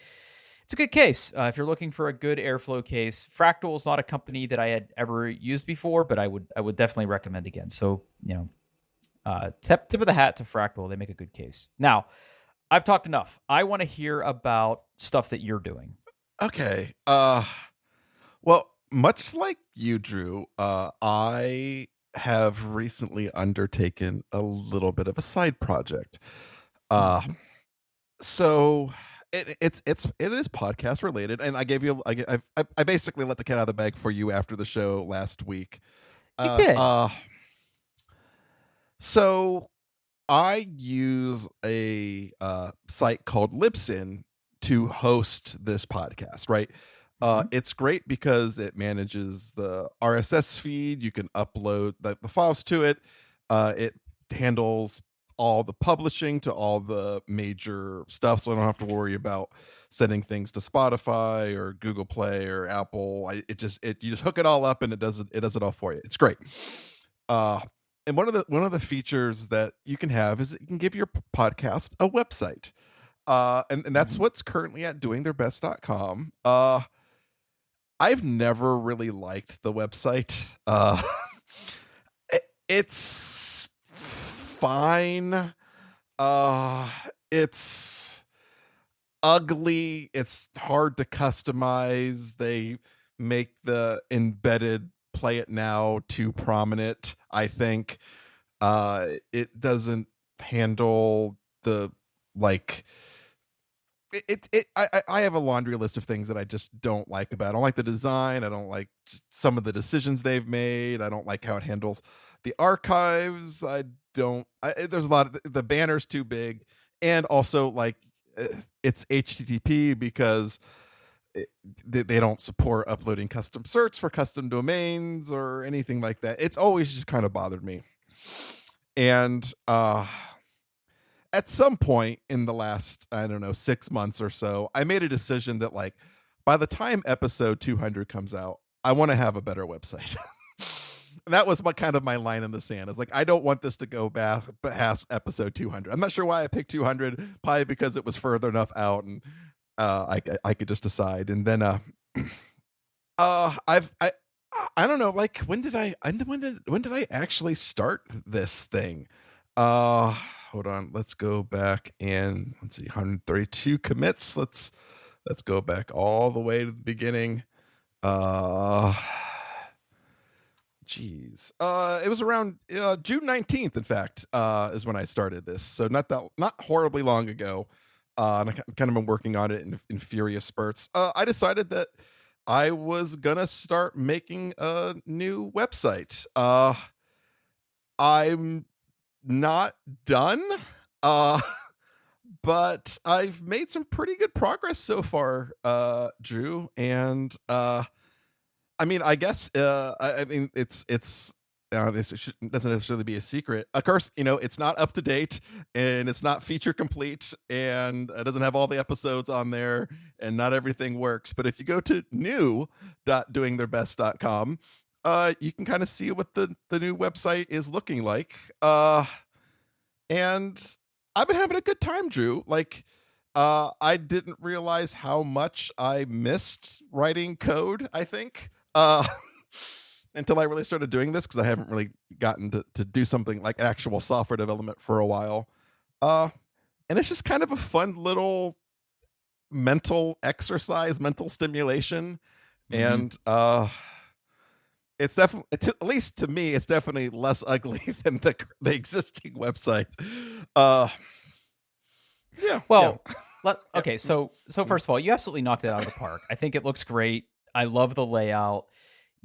it's a good case. If you're looking for a good airflow case, Fractal is not a company that I had ever used before, but I would definitely recommend again. So, tip of the hat to Fractal. They make a good case. Now, I've talked enough. I want to hear about stuff that you're doing. Okay. Well, much like you, Drew, I have recently undertaken a little bit of a side project. So it is podcast related, and I basically let the cat out of the bag for you after the show last week. You did. So I use a site called Libsyn to host this podcast, right? It's great because it manages the RSS feed. You can upload the files to it. It handles all the publishing to all the major stuff, so I don't have to worry about sending things to Spotify or Google Play or Apple. You just hook it all up and it does it all for you. It's great. And one of the features that you can have is you can give your podcast a website. And that's what's currently at doingtheirbest.com. I've never really liked the website. It's fine. It's ugly. It's hard to customize. They make the embedded play it now too prominent, I think. It doesn't handle the I have a laundry list of things that I just don't like about it. I don't like the design. I don't like some of the decisions they've made. I don't like how it handles the archives. There's a lot of the banner's too big, and also it's HTTP because they don't support uploading custom certs for custom domains or anything like that. It's always just kind of bothered me. And at some point in the last, 6 months or so, I made a decision that by the time episode 200 comes out, I want to have a better website. that was my line in the sand. It's like, I don't want this to go past episode 200. I'm not sure why I picked 200, probably because it was further enough out, and I could just decide. And then I don't know, like, when did I actually start this thing? Hold on, let's go back and let's see, 132 commits. Let's go back all the way to the beginning. Geez. It was around June 19th, in fact, is when I started this. So not horribly long ago. And I kind of been working on it in furious spurts. I decided that I was gonna start making a new website. I'm not done. But I've made some pretty good progress so far, Drew. And I mean, I guess I mean it doesn't necessarily be a secret. Of course, it's not up to date, and it's not feature complete, and it doesn't have all the episodes on there, and not everything works. But if you go to new.doingtheirbest.com, you can kind of see what the new website is looking like. And I've been having a good time, Drew. Like, I didn't realize how much I missed writing code, I think, until I really started doing this, because I haven't really gotten to do something like actual software development for a while. And it's just kind of a fun little mental exercise, mental stimulation. And it's definitely, at least to me, it's definitely less ugly than the existing website. Yeah. Well, okay. So first of all, you absolutely knocked it out of the park. I think it looks great. I love the layout.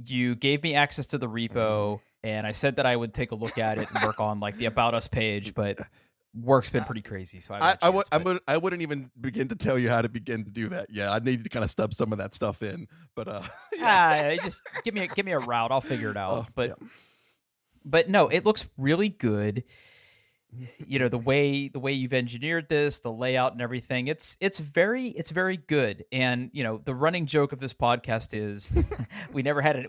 You gave me access to the repo, and I said that I would take a look at it and work on like the About Us page, but work's been pretty crazy. So I wouldn't even begin to tell you how to begin to do that. Yeah, I need to kind of stub some of that stuff in, but just give me a route. I'll figure it out. But no, it looks really good. The way you've engineered this, the layout and everything, it's very good. And the running joke of this podcast is we never had a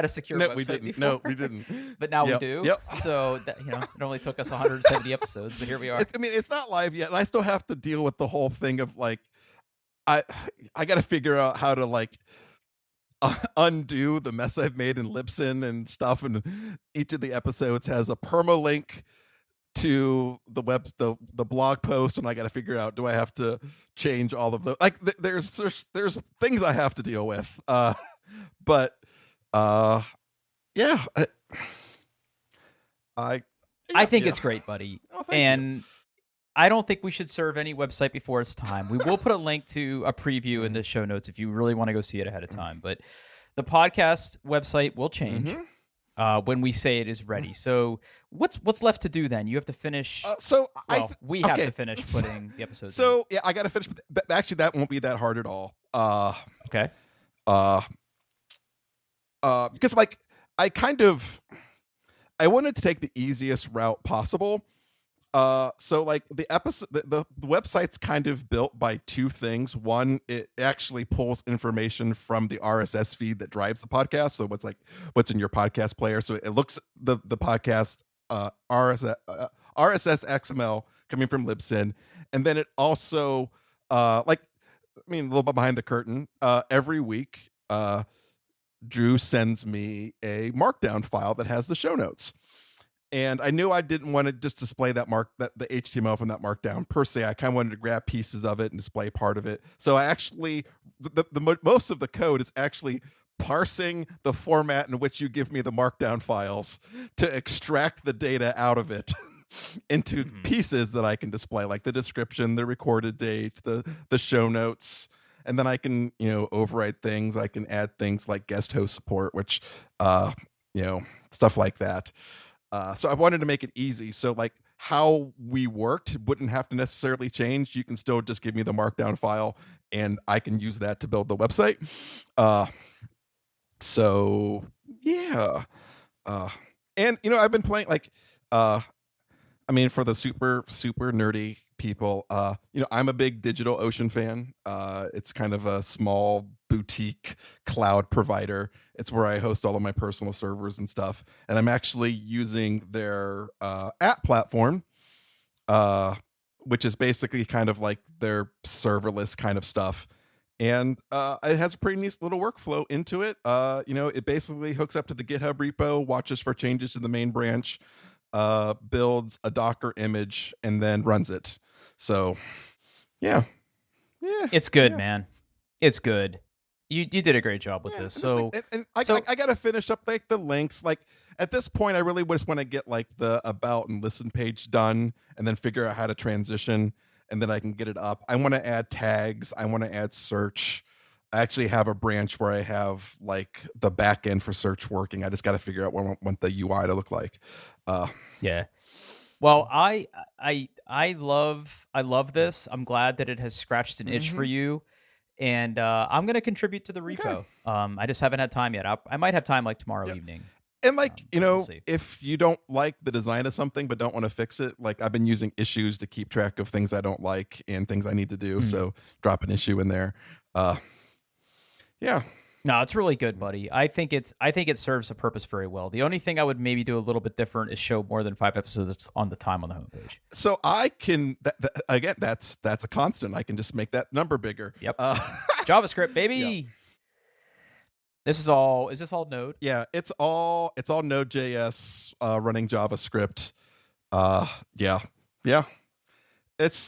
secure website we didn't. before. No, we didn't. But now we do. Yep. So that, it only took us 170 episodes, but here we are. It's not live yet, and I still have to deal with the whole thing of like, I got to figure out how to like undo the mess I've made in Libsyn and stuff, and each of the episodes has a permalink to the blog post, and I got to figure out, do I have to change all of the there's things I have to deal with, but yeah, I think it's great, buddy. Oh, and you. I don't think we should serve any website before it's time. We will put a link to a preview in the show notes if you really want to go see it ahead of time. But the podcast website will change when we say it is ready. So what's left to do then? You have to finish. We have to finish putting the episodes. So yeah, I got to finish. Actually, that won't be that hard at all. Okay. Because like I wanted to take the easiest route possible. So like the website's kind of built by two things. One, it actually pulls information from the RSS feed that drives the podcast. So what's in your podcast player. So it looks the podcast RSS XML coming from Libsyn, and then it also a little bit behind the curtain. Every week, Drew sends me a markdown file that has the show notes. And I knew I didn't want to just display the HTML from that markdown per se. I kind of wanted to grab pieces of it and display part of it. So I actually, the most of the code is actually parsing the format in which you give me the markdown files to extract the data out of it into pieces that I can display, like the description, the recorded date, the show notes. And then I can, override things. I can add things like guest host support, which, stuff like that. So I wanted to make it easy. So like how we worked wouldn't have to necessarily change. You can still just give me the markdown file, and I can use that to build the website. So yeah. And I've been playing for the super, super nerdy people. I'm a big DigitalOcean fan. It's kind of a small boutique cloud provider. It's where I host all of my personal servers and stuff. And I'm actually using their app platform, which is basically kind of like their serverless kind of stuff. And it has a pretty neat little workflow into it. It basically hooks up to the GitHub repo, watches for changes to the main branch, builds a Docker image, and then runs it. So, yeah. It's good, yeah. man. It's good. You did a great job with this. So, I got to finish up like the links. Like at this point, I really just want to get like the about and listen page done, and then figure out how to transition, and then I can get it up. I want to add tags. I want to add search. I actually have a branch where I have like the back end for search working. I just got to figure out what I want the UI to look like. Yeah. Well, I love this. I'm glad that it has scratched an itch for you, and I'm going to contribute to the repo. Okay. I just haven't had time yet. I might have time like tomorrow Yep. evening. And like, we'll see. if you don't like the design of something but don't want to fix it, like I've been using issues to keep track of things I don't like and things I need to do. So drop an issue in there. Yeah. No, it's really good, buddy. I think it serves a purpose very well. The only thing I would maybe do a little bit different is show more than 5 episodes on the time on the homepage. So I can again, that's a constant. I can just make that number bigger. Yep. JavaScript, baby. Yep. Is this all Node? Yeah, it's all Node.js running JavaScript. Yeah. I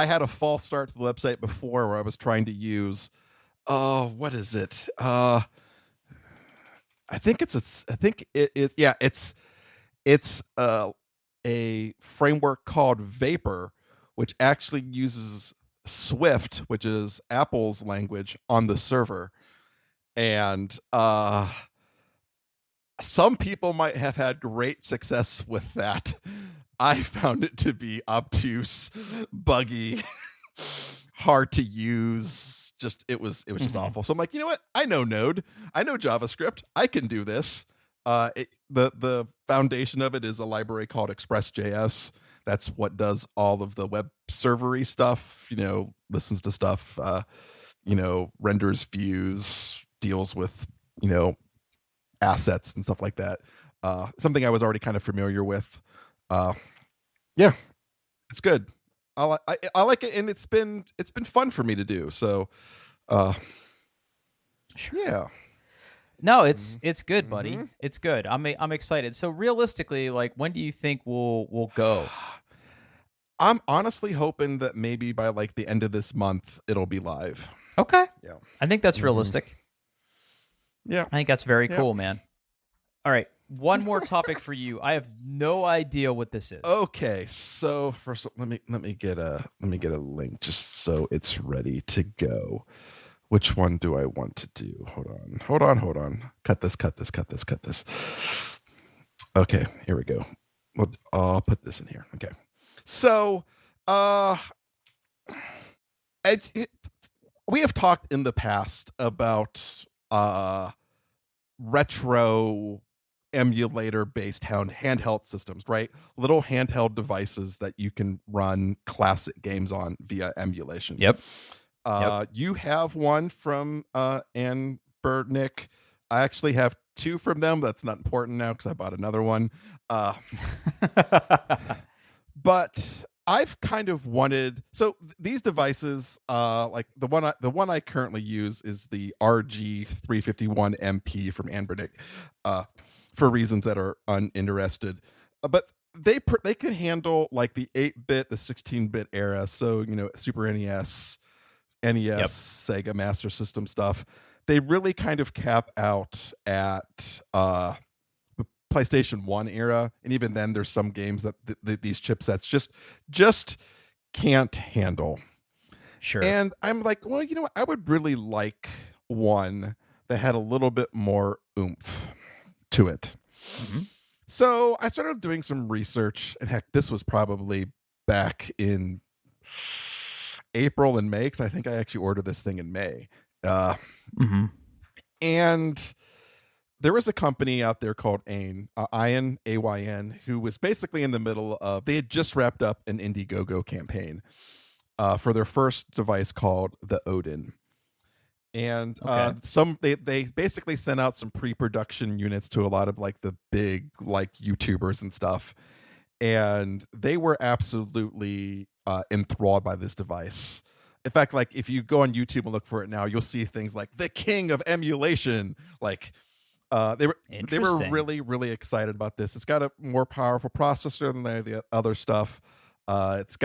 had a false start to the website before where I was trying to use what is it? I think it's a framework called Vapor, which actually uses Swift, which is Apple's language, on the server. And some people might have had great success with that. I found it to be obtuse, buggy, hard to use. It was just awful. So I'm like, you know what? I know Node. I know JavaScript. I can do this. The foundation of it is a library called Express.js. That's what does all of the web servery stuff, listens to stuff, renders views, deals with, assets and stuff like that. Something I was already kind of familiar with. Yeah, it's good. I like it, and it's been fun for me to do. So, sure. Yeah. No, it's good, buddy. It's good. I'm excited. So realistically, like, when do you think we'll go? I'm honestly hoping that maybe by like the end of this month it'll be live. Okay. Yeah. I think that's realistic. Yeah. I think that's very cool, man. All right. One more topic for you. I have no idea what this is. Okay. So first let me get a link just so it's ready to go. Which one do I want to do? Hold on. Cut this. Okay, here we go. I'll put this in here. Okay. So, we have talked in the past about retro emulator based handheld systems, right? Little handheld devices that you can run classic games on via emulation. Yep. You have one from Ann Burnick. I actually have two from them. That's not important now because I bought another one. But I've kind of wanted these devices. Like the one I currently use is the RG351 MP from Ann Burnick, for reasons that are uninterested. But they can handle like the 8-bit, the 16-bit era. So Super NES. Sega Master System stuff. They really kind of cap out at the PlayStation 1 era, and even then there's some games that these chipsets just can't handle. Sure. And I'm like, well, you know what? I would really like one that had a little bit more oomph to it. So I started doing some research, and heck, this was probably back in April and May, because I think I actually ordered this thing in May. And there was a company out there called Ayn, AYN, who was basically in the middle of, they had just wrapped up an Indiegogo campaign for their first device called the Odin. And Okay. they basically sent out some pre-production units to a lot of like the big like YouTubers and stuff, and they were absolutely enthralled by this device. In fact, like if you go on YouTube and look for it now, you'll see things like the king of emulation. Like they were Interesting. really really excited about this. It's got a more powerful processor than the other stuff. It's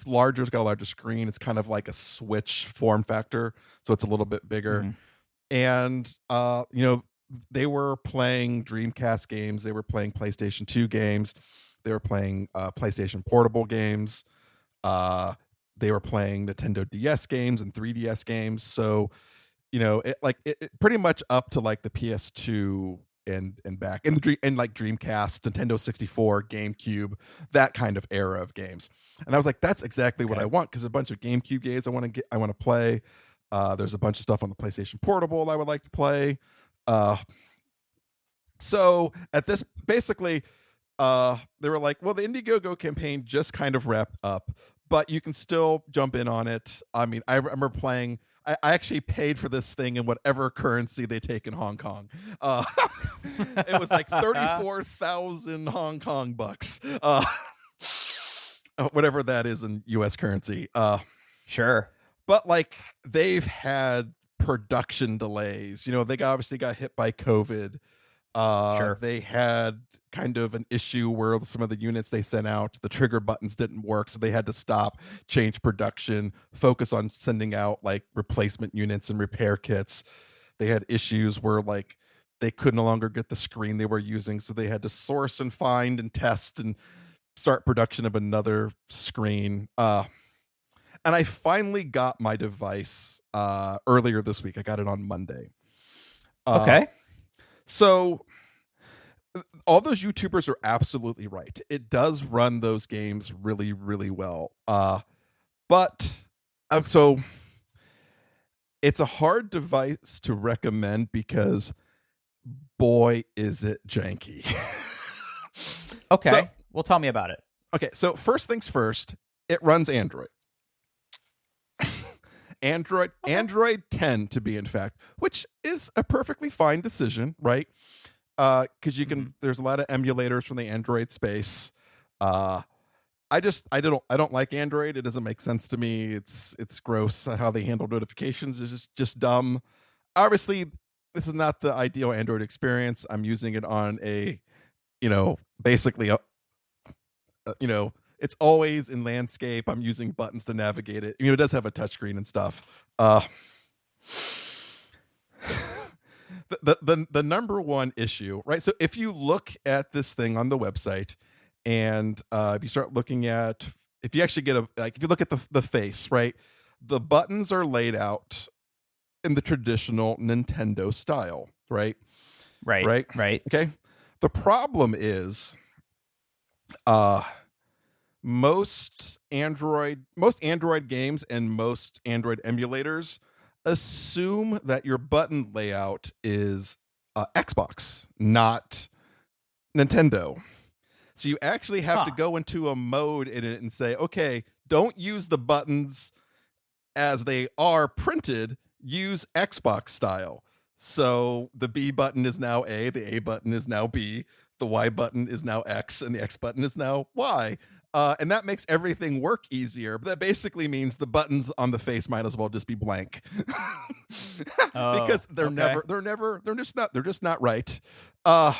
larger. It's got a larger screen. It's kind of like a Switch form factor, so it's a little bit bigger. Mhm. And they were playing Dreamcast games. They were playing PlayStation 2 games. They were playing PlayStation Portable games. Uh, they were playing Nintendo DS games and 3DS games. So it pretty much up to like the PS2 and back and like Dreamcast, Nintendo 64, GameCube, that kind of era of games. And I was like, that's exactly what I Okay. want, because a bunch of GameCube games I want to play. There's a bunch of stuff on the PlayStation Portable I would like to play. Uh, so at this, basically, they were like, well, the Indiegogo campaign just kind of wrapped up, but you can still jump in on it. I mean, I remember playing. I actually paid for this thing in whatever currency they take in Hong Kong. Uh, it was like 34,000 Hong Kong bucks, whatever that is in U.S. currency. Sure. But like they've had production delays. They obviously got hit by COVID. Sure. They had kind of an issue where some of the units they sent out, the trigger buttons didn't work, so they had to stop, change production, focus on sending out like replacement units and repair kits. They had issues where like they could no longer get the screen they were using, so they had to source and find and test and start production of another screen. And I finally got my device earlier this week. I got it on Monday. Okay. So all those YouTubers are absolutely right. It does run those games really, really well. But so it's a hard device to recommend because boy, is it janky. So, Okay. Well, tell me about it. okay, so first things first, it runs Android. Okay. Android 10 to be in fact, which is a perfectly fine decision, right? Because you Mhm. can. There's a lot of emulators from the Android space. Uh, I don't like Android. It doesn't make sense to me. It's gross how they handle notifications. It's just dumb. Obviously, this is not the ideal Android experience. I'm using it on a basically it's always in landscape. I'm using buttons to navigate it. It does have a touchscreen and stuff. The number one issue, right? So if you look at this thing on the website, and if you start looking at, if you actually get if you look at the face, right? The buttons are laid out in the traditional Nintendo style, right? Right. Right? Right. Okay. The problem is, uh, most Android games and most Android emulators assume that your button layout is Xbox, not Nintendo. So you actually have to Huh. go into a mode in it and say, okay, don't use the buttons as they are printed, use Xbox style. So the B button is now A, the A button is now B, the Y button is now X, and the X button is now Y. And that makes everything work easier. But that basically means the buttons on the face might as well just be blank, Oh. because Okay. they're just not right. Uh,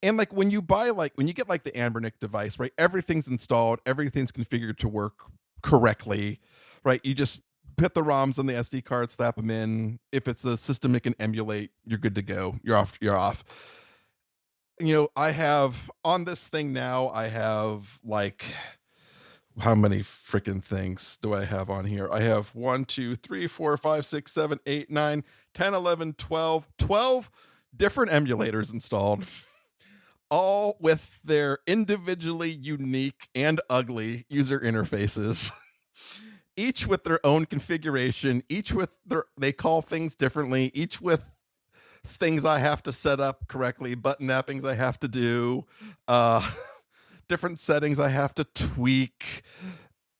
and like when you get like the Ambernick device, right? Everything's installed, everything's configured to work correctly, right? You just put the ROMs on the SD card, slap them in. If it's a system it can emulate, you're good to go. You're off. You're off. I have on this thing now, I have like, how many freaking things do I have on here? I have 1, 2, 3, 4, 5, 6, 7, 8, 9, 10, 11, 12, 12 different emulators installed, all with their individually unique and ugly user interfaces. Each with their own configuration, each with they call things differently, each with things I have to set up correctly, button mappings I have to do, uh, different settings I have to tweak.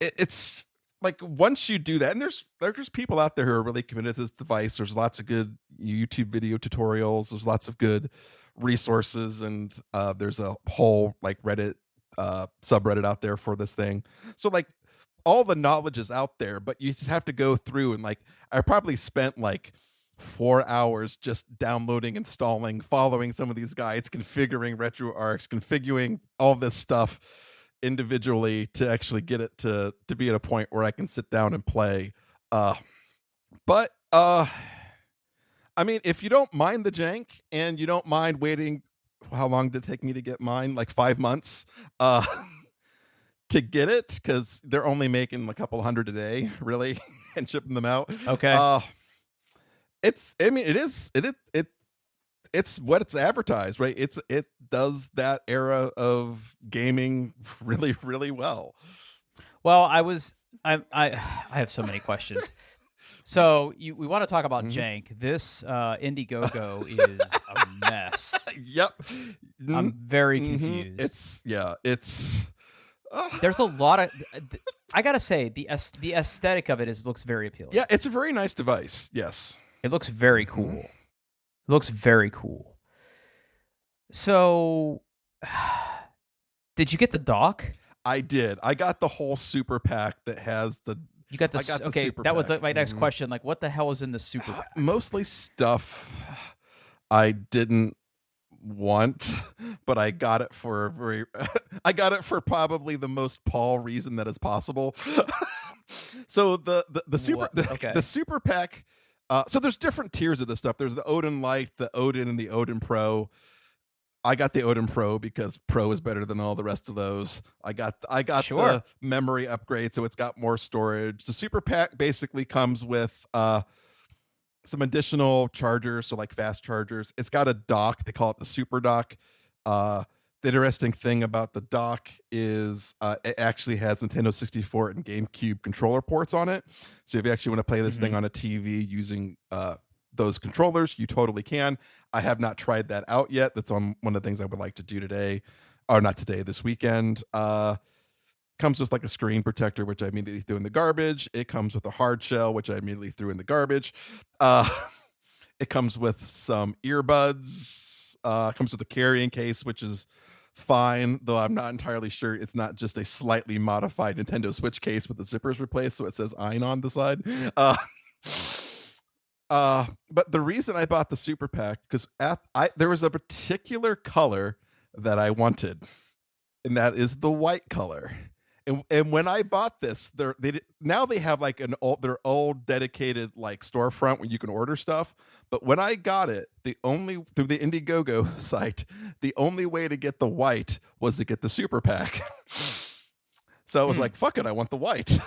It's like once you do that, and there's people out there who are really committed to this device. There's lots of good YouTube video tutorials. There's lots of good resources, and there's a whole like Reddit subreddit out there for this thing. So like all the knowledge is out there, but you just have to go through and like I probably spent like 4 hours just downloading, installing, following some of these guides, configuring RetroArch, configuring all this stuff individually to actually get it to be at a point where I can sit down and play. But I mean, if you don't mind the jank and you don't mind waiting, how long did it take me to get mine? Like 5 months. To get it, because they're only making a couple hundred a day, really, and shipping them out. Okay. I mean, it's what it's advertised, right? It does that era of gaming really, really well. Well, I have so many questions. So we want to talk about jank. This Indiegogo is a mess. Yep. I'm very confused. It's there's a lot of I gotta say the aesthetic of it looks very appealing. Yeah, it's a very nice device. Yes, it looks very cool. It looks very cool. So, did you get the dock? I did. I got the whole super pack that has the. You got the okay. Super that pack. was my next question. Like, what the hell is in the super pack? Mostly stuff I didn't want, but I got it for a very I got it for probably the most Paul reason that is possible. So the super the super pack, so there's different tiers of this stuff. There's the Odin Lite, the Odin, and the Odin Pro. I got the Odin Pro because Pro is better than all the rest of those. I got sure. the memory upgrade, so it's got more storage. The super pack basically comes with some additional chargers, so like fast chargers. It's got a dock. They call it the super dock. The interesting thing about the dock is it actually has Nintendo 64 and GameCube controller ports on it. So if you actually want to play this thing on a TV using those controllers, you totally can. I have not tried that out yet. That's on one of the things I would like to do today, or not today, this weekend. Comes with like a screen protector, which I immediately threw in the garbage. It comes with a hard shell, which I immediately threw in the garbage. It comes with some earbuds. Comes with a carrying case, which is fine, though I'm not entirely sure it's not just a slightly modified Nintendo Switch case with the zippers replaced, so it says Ein on the side. But the reason I bought the super pack, because there was a particular color that I wanted, and that is the white color. And when I bought this, now they have like their old dedicated like storefront where you can order stuff. But when I got it, through the Indiegogo site, the only way to get the white was to get the super pack. So I was like, "Fuck it, I want the white."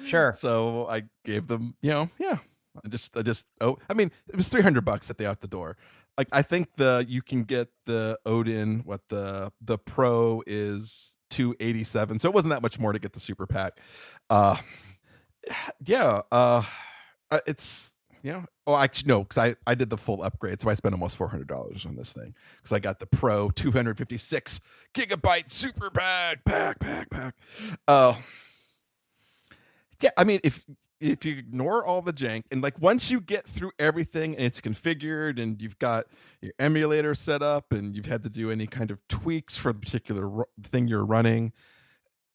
Sure. So I gave them, yeah. I mean, it was $300 at the out the door. Like I think you can get the Odin. What the Pro is $287, so it wasn't that much more to get the super pack. It's oh, actually no, because I did the full upgrade, so I spent almost $400 on this thing because I got the Pro 256 gigabyte super pack. Yeah, I mean, if you ignore all the jank and like once you get through everything and it's configured and you've got your emulator set up and you've had to do any kind of tweaks for the particular thing you're running,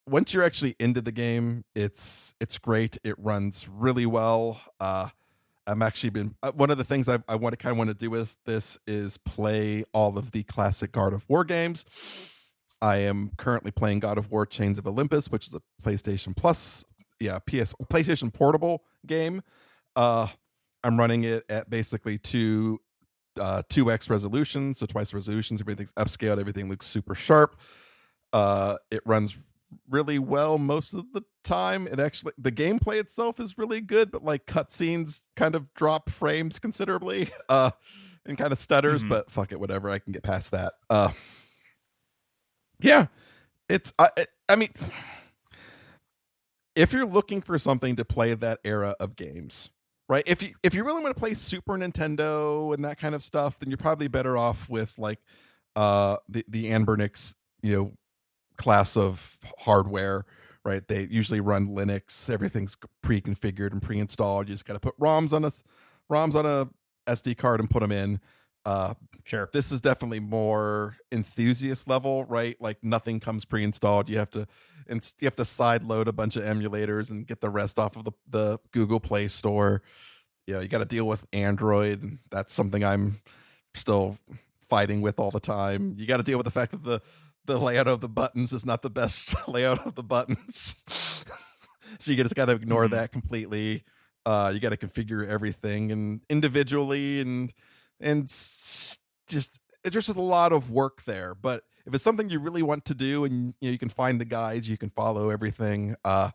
once you're actually into the game, it's great. It runs really well. I'm actually been one of the things I want to do with this is play all of the classic God of War games. I am currently playing God of War Chains of Olympus, which is a PlayStation Plus. PlayStation Portable game. I'm running it at basically 2x resolution, so twice the resolutions. Everything's upscaled. Everything looks super sharp. It runs really well most of the time. It actually, the gameplay itself is really good, but like cutscenes kind of drop frames considerably and kind of stutters. But fuck it, whatever. I can get past that. Yeah, it's. I mean. If you're looking for something to play that era of games, right? If you really want to play Super Nintendo and that kind of stuff, then you're probably better off with like the Anbernix, class of hardware, right? They usually run Linux. Everything's pre-configured and pre-installed. You just got to put ROMs on a SD card and put them in. Uh, Sure. this is definitely more enthusiast level, right? Like nothing comes pre-installed. You have to side load a bunch of emulators and get the rest off of the Google Play Store. You got to deal with Android, and that's something I'm still fighting with all the time. You got to deal with the fact that the layout of the buttons is not the best layout of the buttons. So you just got to ignore that completely. You got to configure everything and individually, and just it's just a lot of work there. But if it's something you really want to do, and you can find the guides, you can follow everything. In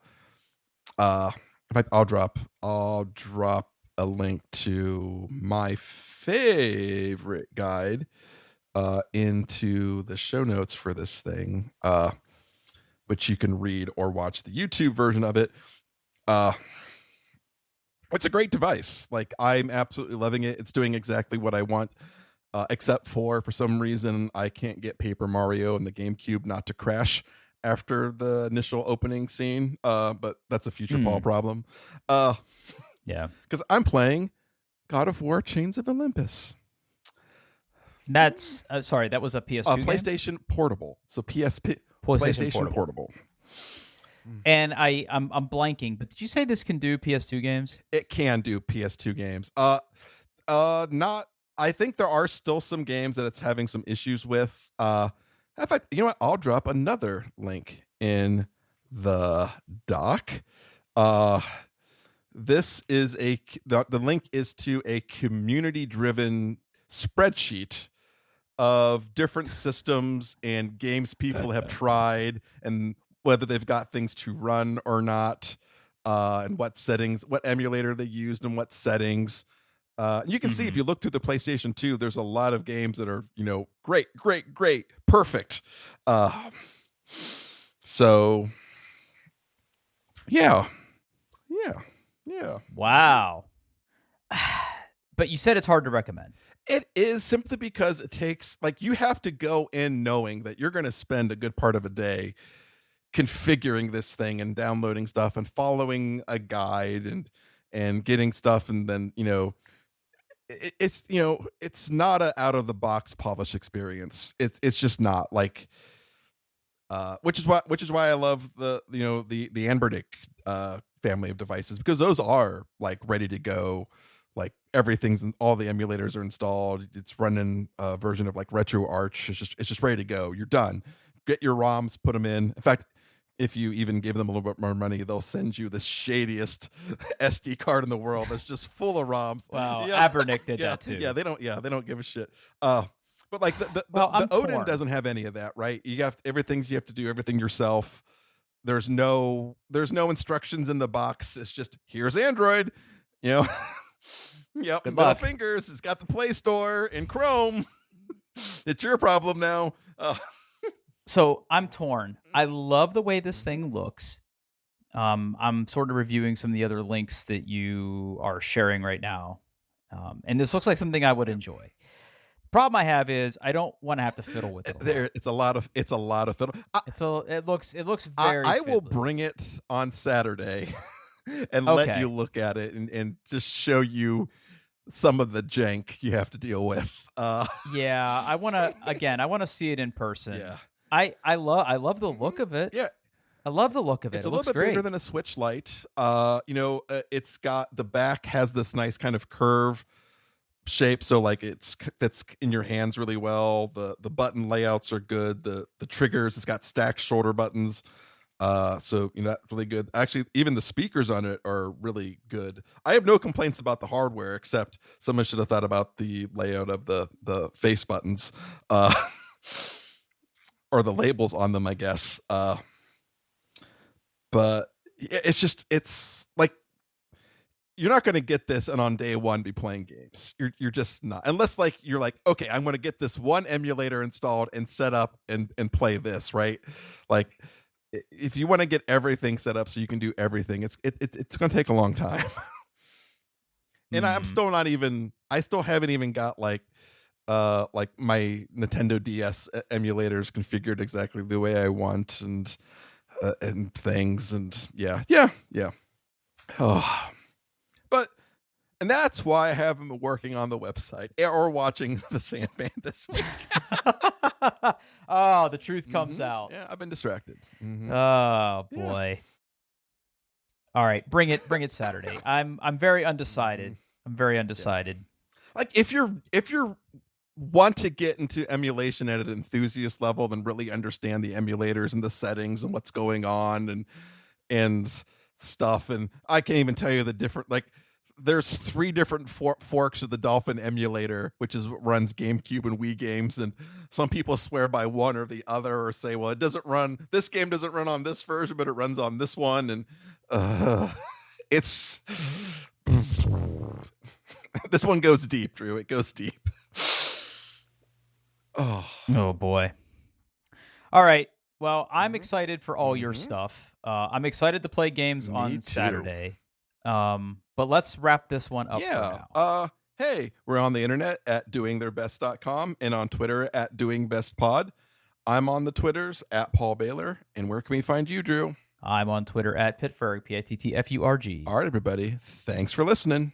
fact, I'll drop a link to my favorite guide into the show notes for this thing, which you can read or watch the YouTube version of it. It's a great device. Like, I'm absolutely loving it. It's doing exactly what I want, except for some reason I can't get Paper Mario and the GameCube not to crash after the initial opening scene. But that's a future Paul problem. Yeah, because I'm playing God of War: Chains of Olympus. That's sorry, that was a PS2 PlayStation game? Portable. So PlayStation Portable. And I'm blanking, but did you say this can do PS2 games? It can do PS2 games. Not. I think there are still some games that it's having some issues with. In fact, you know what? I'll drop another link in the doc. This is the link is to a community-driven spreadsheet of different systems and games people have tried, and whether they've got things to run or not, and what settings, what emulator they used, and what settings. You can see if you look through the PlayStation 2, there's a lot of games that are, great, perfect. So, yeah. Wow. But you said it's hard to recommend. It is, simply because it takes, like, you have to go in knowing that you're going to spend a good part of a day configuring this thing and downloading stuff and following a guide and getting stuff, and then it's not a out of the box polished experience. It's just not, like, which is why I love the Anbernic family of devices, because those are like ready to go. Like, everything's all the emulators are installed. It's running a version of like RetroArch. It's just ready to go. You're done. Get your ROMs, put them in. In fact, if you even give them a little bit more money, they'll send you the shadiest SD card in the world that's just full of ROMs. Wow, yeah. Abernic did that too. Yeah, they don't give a shit. But like the Odin doesn't have any of that, right? You have you have to do everything yourself. There's no instructions in the box. It's just, here's Android, Yep, middle fingers. It's got the Play Store in Chrome. It's your problem now. So I'm torn. I love the way this thing looks. I'm sort of reviewing some of the other links that you are sharing right now, and this looks like something I would enjoy. The problem I have is I don't want to have to fiddle with it. It's a lot of fiddle. It looks very. I will bring it on Saturday and let you look at it and just show you some of the jank you have to deal with. Yeah, I want to see it in person. Yeah. I love the look of it. Yeah. I love the look of it. It's a little bit bigger than a Switch Lite. It's got, the back has this nice kind of curve shape, so like it fits in your hands really well. The button layouts are good. The triggers, it's got stacked shoulder buttons. So that's really good. Actually, even the speakers on it are really good. I have no complaints about the hardware, except someone should have thought about the layout of the face buttons. Or the labels on them, I guess. But it's like, you're not going to get this and on day one be playing games. You're just not, unless like you're like, okay, I'm going to get this one emulator installed and set up and play this, right? Like, if you want to get everything set up so you can do everything, it's going to take a long time. And I'm Mm. still not even. I still haven't even got like my Nintendo DS emulators configured exactly the way I want, and things, and yeah. Oh, but and that's why I haven't been working on the website or watching the Sandman this week. Oh, the truth comes out. Yeah, I've been distracted. Oh Yeah. boy. All right, bring it Saturday. I'm very undecided. I'm very undecided. Like if you're want to get into emulation at an enthusiast level, then really understand the emulators and the settings and what's going on and stuff. And I can't even tell you the different, like there's 3 different forks of the Dolphin emulator, which is what runs GameCube and Wii games. And some people swear by one or the other, or say, well, this game doesn't run on this version, but it runs on this one. And it's this one goes deep, Drew. It goes deep. Oh boy. All right. Well, I'm excited for all your stuff. I'm excited to play games Me on too. Saturday. But let's wrap this one up for now. Hey, we're on the internet at doingtheirbest.com and on Twitter at doingbestpod. I'm on the Twitters at Paul Baylor. And where can we find you, Drew? I'm on Twitter at Pittfurg, Pittfurg. All right, everybody. Thanks for listening.